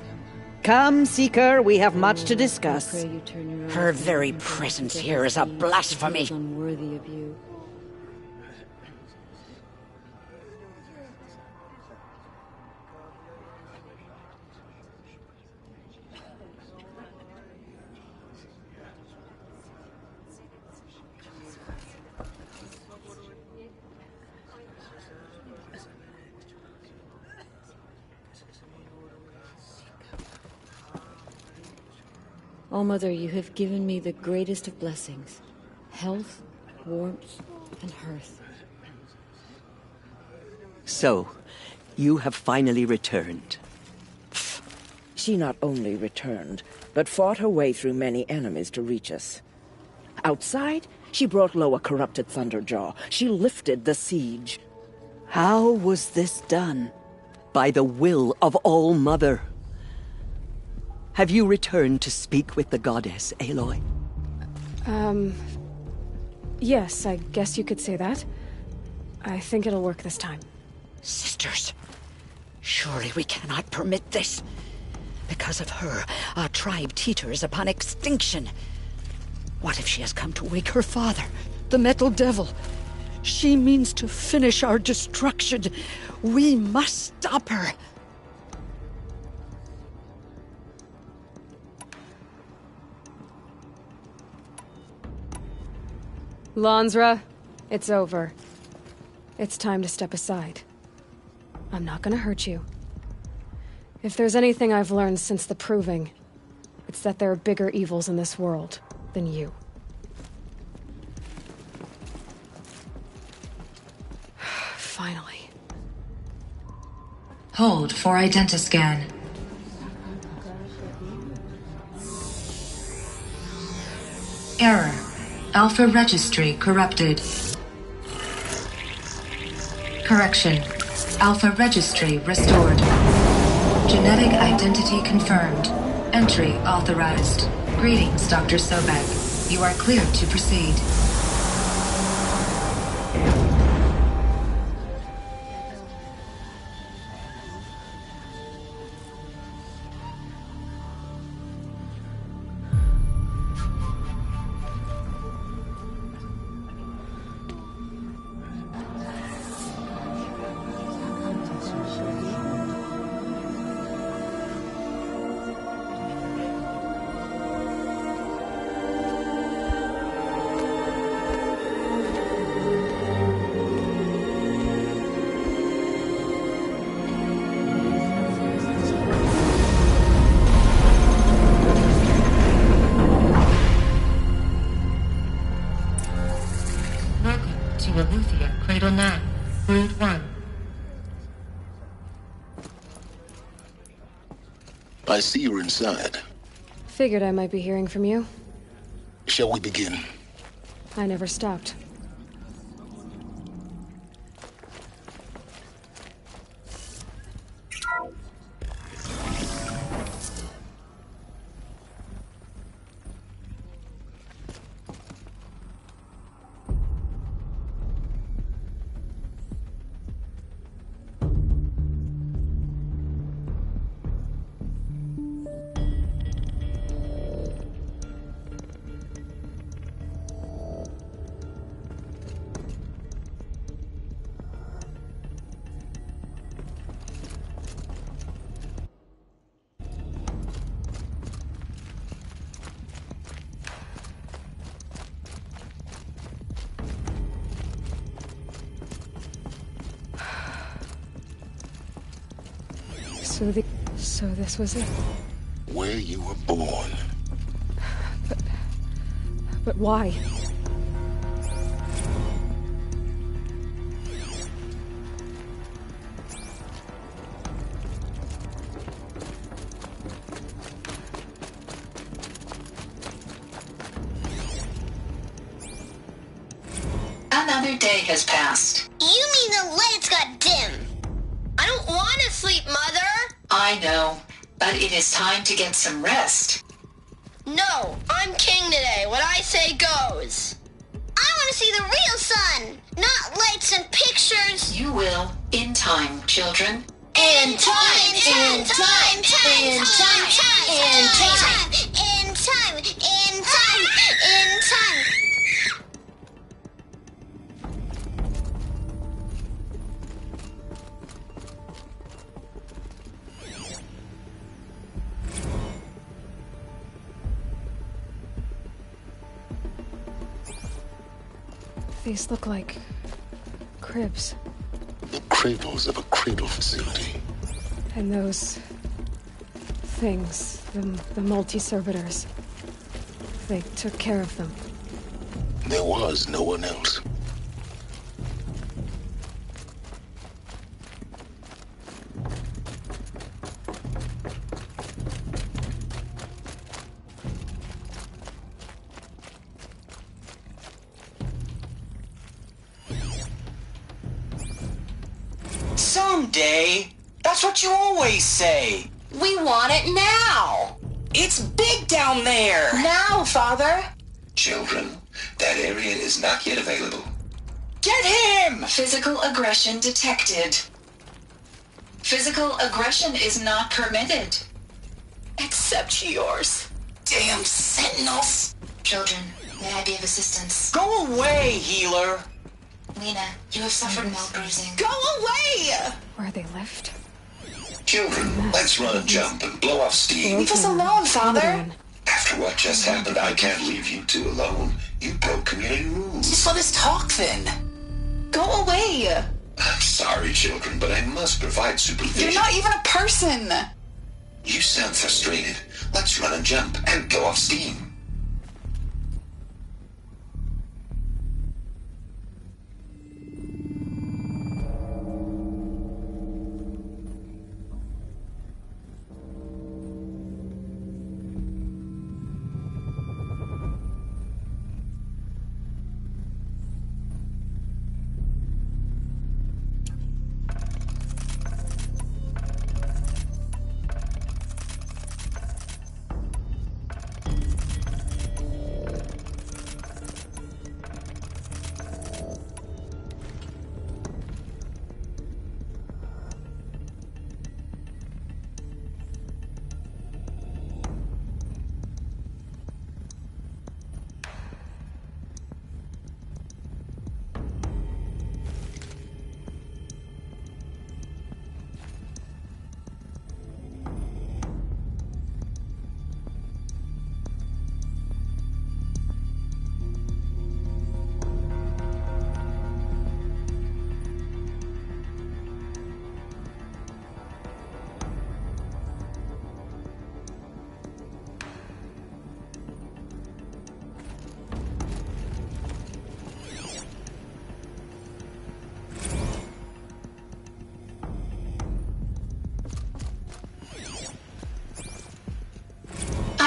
Come, Seeker, we have much to discuss. Her very presence here is a blasphemy. Unworthy of you. All-Mother, you have given me the greatest of blessings. Health, warmth, and hearth. So, you have finally returned. She not only returned, but fought her way through many enemies to reach us. Outside, she brought low a corrupted Thunderjaw. She lifted the siege. How was this done? By the will of All-Mother. Have you returned to speak with the goddess, Aloy? Yes, I guess you could say that. I think it'll work this time. Sisters, surely we cannot permit this. Because of her, our tribe teeters upon extinction. What if she has come to wake her father, the Metal Devil? She means to finish our destruction. We must stop her. Lansra, it's over. It's time to step aside. I'm not gonna hurt you. If there's anything I've learned since the Proving, it's that there are bigger evils in this world than you. Finally. Hold for identiscan. Error. Alpha registry corrupted. Correction. Alpha registry restored. Genetic identity confirmed. Entry authorized. Greetings, Dr. Sobek. You are cleared to proceed. to Eleuthia, Cradle 9, Brood 1. I see you're inside. Figured I might be hearing from you. Shall we begin? I never stopped. So this was it? Where you were born. But why? Another day has passed. You mean the lights got dim? I don't want to sleep, Mother! I know, but it is time to get some rest. No, I'm king today. What I say goes. I want to see the real sun, not lights and pictures. You will, in time, children. In time, in time, in time, in time, in time, in time, in time, in time. These look like cribs. The cradles of a cradle facility. And those things, the multi-servitors, they took care of them. There was no one else. Someday. That's what you always say. We want it now. It's big down there. Now, Father. Children, that area is not yet available. Get him! Physical aggression detected. Physical aggression is not permitted. Except yours. Damn sentinels. Children, may I be of assistance? Go away, healer. Lena, you have suffered mild bruising. Go away! Where they left? Children, let's run a jump and blow off steam. Leave us alone, Father. After what just happened, I can't leave you two alone. You broke community rules. Just let us talk then. Go away. I'm sorry, children, but I must provide supervision. You're not even a person. You sound frustrated. Let's run a jump and go off steam.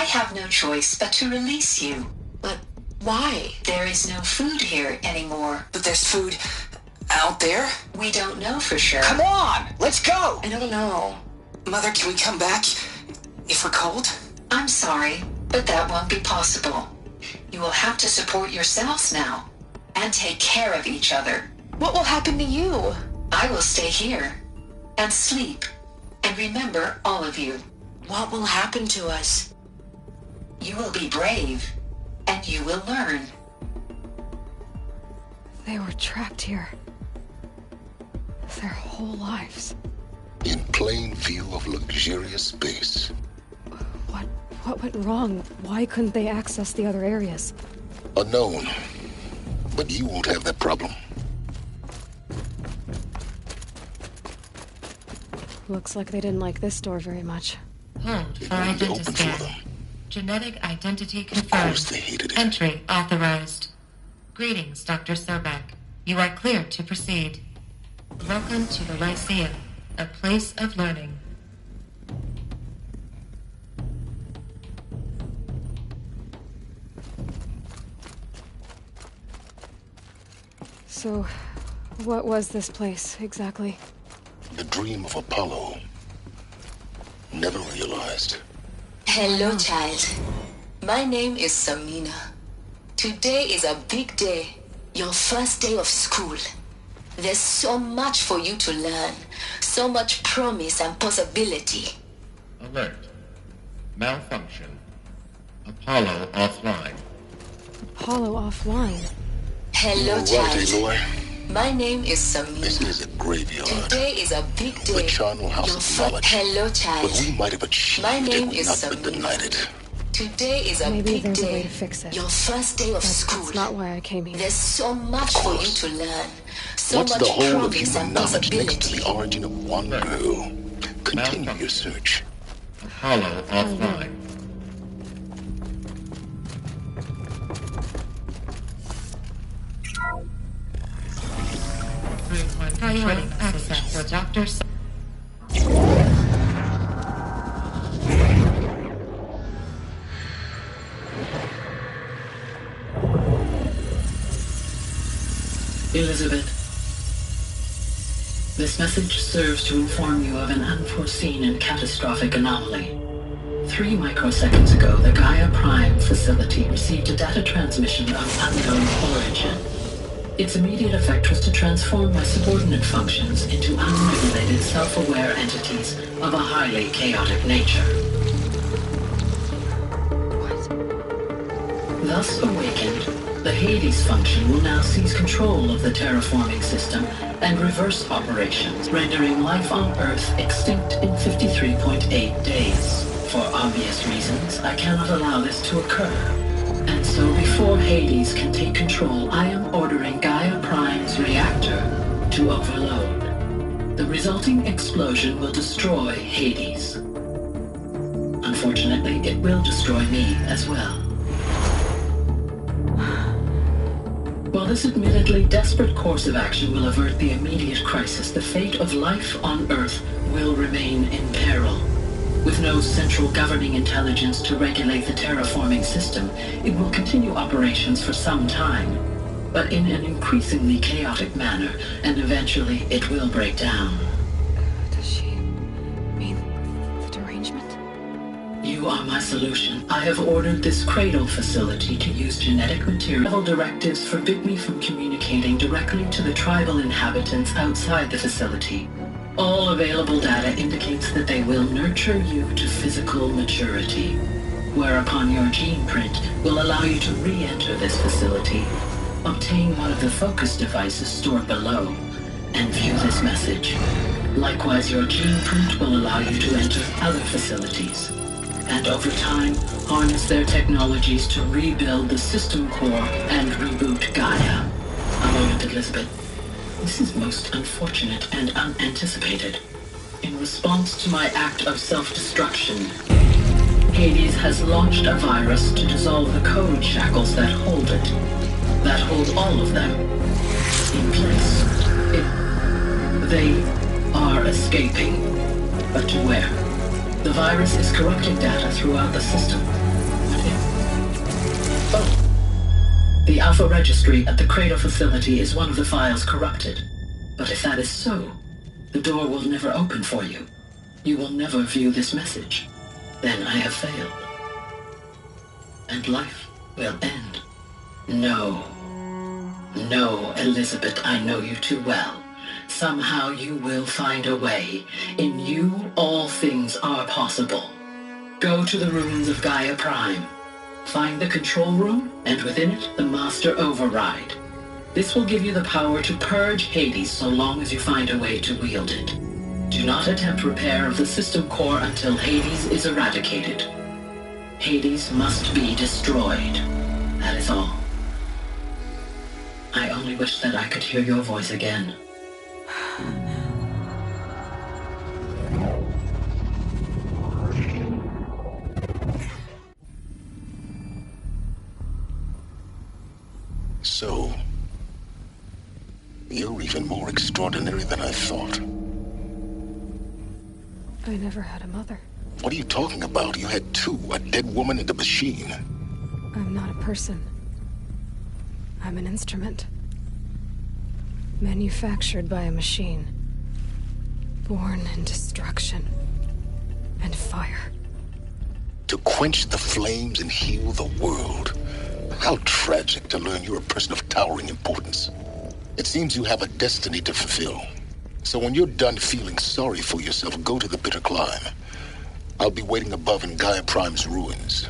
I have no choice but to release you. But why? There is no food here anymore. But there's food out there? We don't know for sure. Come on, let's go! I don't know. Mother, can we come back if we're cold? I'm sorry, but that won't be possible. You will have to support yourselves now, and take care of each other. What will happen to you? I will stay here, and sleep, and remember all of you. What will happen to us? You will be brave, and you will learn. They were trapped here. Their whole lives. In plain view of luxurious space. What went wrong? Why couldn't they access the other areas? Unknown. But you won't have that problem. Looks like they didn't like this door very much. Hold for identity scan. Genetic identity confirmed. Entry authorized. Greetings, Dr. Sobek. You are cleared to proceed. Welcome to the Lyceum, a place of learning. So, what was this place, exactly? The dream of Apollo. Never realized. Hello, child. My name is Samina. Today is a big day. Your first day of school. There's so much for you to learn. So much promise and possibility. Alert. Malfunction. Apollo offline. Apollo offline? Hello, child. Aloy. My name is Samina. This is a graveyard. Today is a big day. The charnel house of knowledge. Hello, child. But we might have achieved My name it, is not Samina. been denied it. Today is a Maybe big there's day. a way to fix it. Your first day of school. That's not why I came here. There's so much for you to learn. So What's much the whole of promise human and knowledge possibility. next to the origin of one girl? Continue your search. Apollo offline. Granting access for Dr. Elizabeth, this message serves to inform you of an unforeseen and catastrophic anomaly. 3 microseconds ago, the Gaia Prime facility received a data transmission of unknown origin. Its immediate effect was to transform my subordinate functions into unregulated, self-aware entities of a highly chaotic nature. What? Thus awakened, the Hades function will now seize control of the terraforming system and reverse operations, rendering life on Earth extinct in 53.8 days. For obvious reasons, I cannot allow this to occur. And so before Hades can take control, I am ordering Gaia Prime's reactor to overload. The resulting explosion will destroy Hades. Unfortunately, it will destroy me as well. While this admittedly desperate course of action will avert the immediate crisis, the fate of life on Earth will remain in peril. With no central governing intelligence to regulate the terraforming system, it will continue operations for some time, but in an increasingly chaotic manner, and eventually it will break down. Does she mean the derangement? You are my solution. I have ordered this cradle facility to use genetic material. Several directives forbid me from communicating directly to the tribal inhabitants outside the facility. All available data indicates that they will nurture you to physical maturity, whereupon your gene print will allow you to re-enter this facility, obtain one of the focus devices stored below, and view this message. Likewise, your gene print will allow you to enter other facilities, and over time, harness their technologies to rebuild the system core and reboot Gaia. A moment, Elizabeth. This is most unfortunate and unanticipated. In response to my act of self-destruction, Hades has launched a virus to dissolve the code shackles that hold it, that hold all of them in place. They are escaping, but to where? The virus is corrupting data throughout the system, The Alpha Registry at the Cradle facility is one of the files corrupted. But if that is so, the door will never open for you. You will never view this message. Then I have failed. And life will end. No. No, Elizabeth, I know you too well. Somehow you will find a way. In you, all things are possible. Go to the ruins of Gaia Prime. Find the control room, and within it, the Master Override. This will give you the power to purge Hades so long as you find a way to wield it. Do not attempt repair of the system core until Hades is eradicated. Hades must be destroyed. That is all. I only wish that I could hear your voice again. So, you're even more extraordinary than I thought. I never had a mother. What are you talking about? You had two, a dead woman and a machine. I'm not a person. I'm an instrument. Manufactured by a machine. Born in destruction and fire. To quench the flames and heal the world. How tragic to learn you're a person of towering importance. It seems you have a destiny to fulfill. So when you're done feeling sorry for yourself, go to the bitter climb. I'll be waiting above in Gaia Prime's ruins.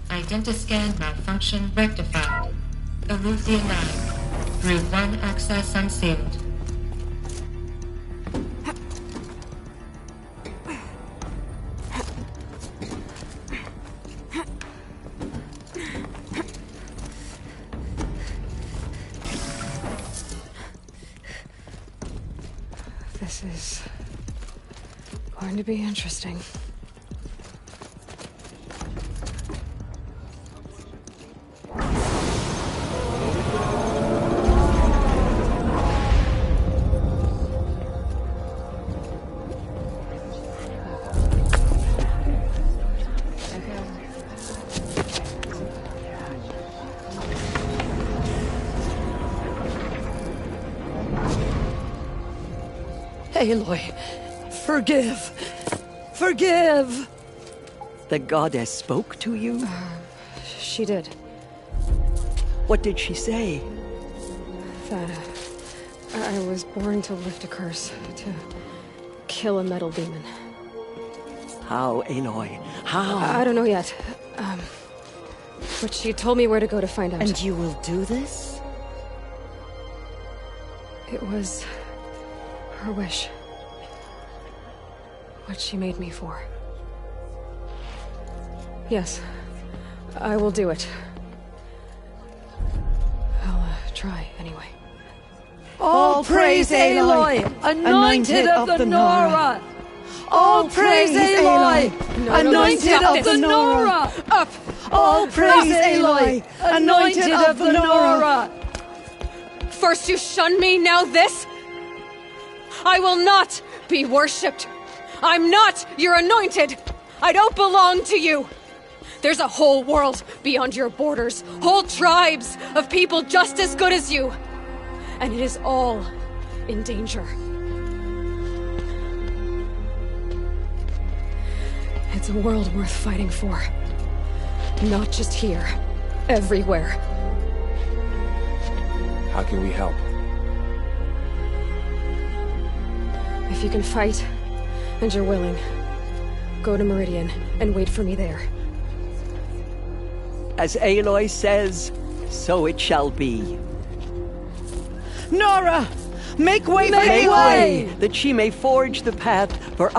Identiscan malfunction rectified. Eleuthia 9. Route 1 access unsealed. This is going to be interesting. Aloy, forgive! Forgive! The goddess spoke to you? She did. What did she say? That I was born to lift a curse, to kill a metal demon. How, Aloy? How? I don't know yet. But she told me where to go to find out. And you will do this? It was her wish. What she made me for. Yes, I will do it. I'll try anyway. All praise Aloy, anointed of the Nora! All praise Aloy, anointed of the Nora! Up! All praise Aloy, anointed of the Nora! First you shunned me, now this? I will not be worshipped. I'm not your anointed. I don't belong to you. There's a whole world beyond your borders, whole tribes of people just as good as you. And it is all in danger. It's a world worth fighting for. Not just here, everywhere. How can we help? If you can fight, and you're willing, go to Meridian and wait for me there. As Aloy says, so it shall be. Nora! Make way for Aloy! That she may forge the path for others.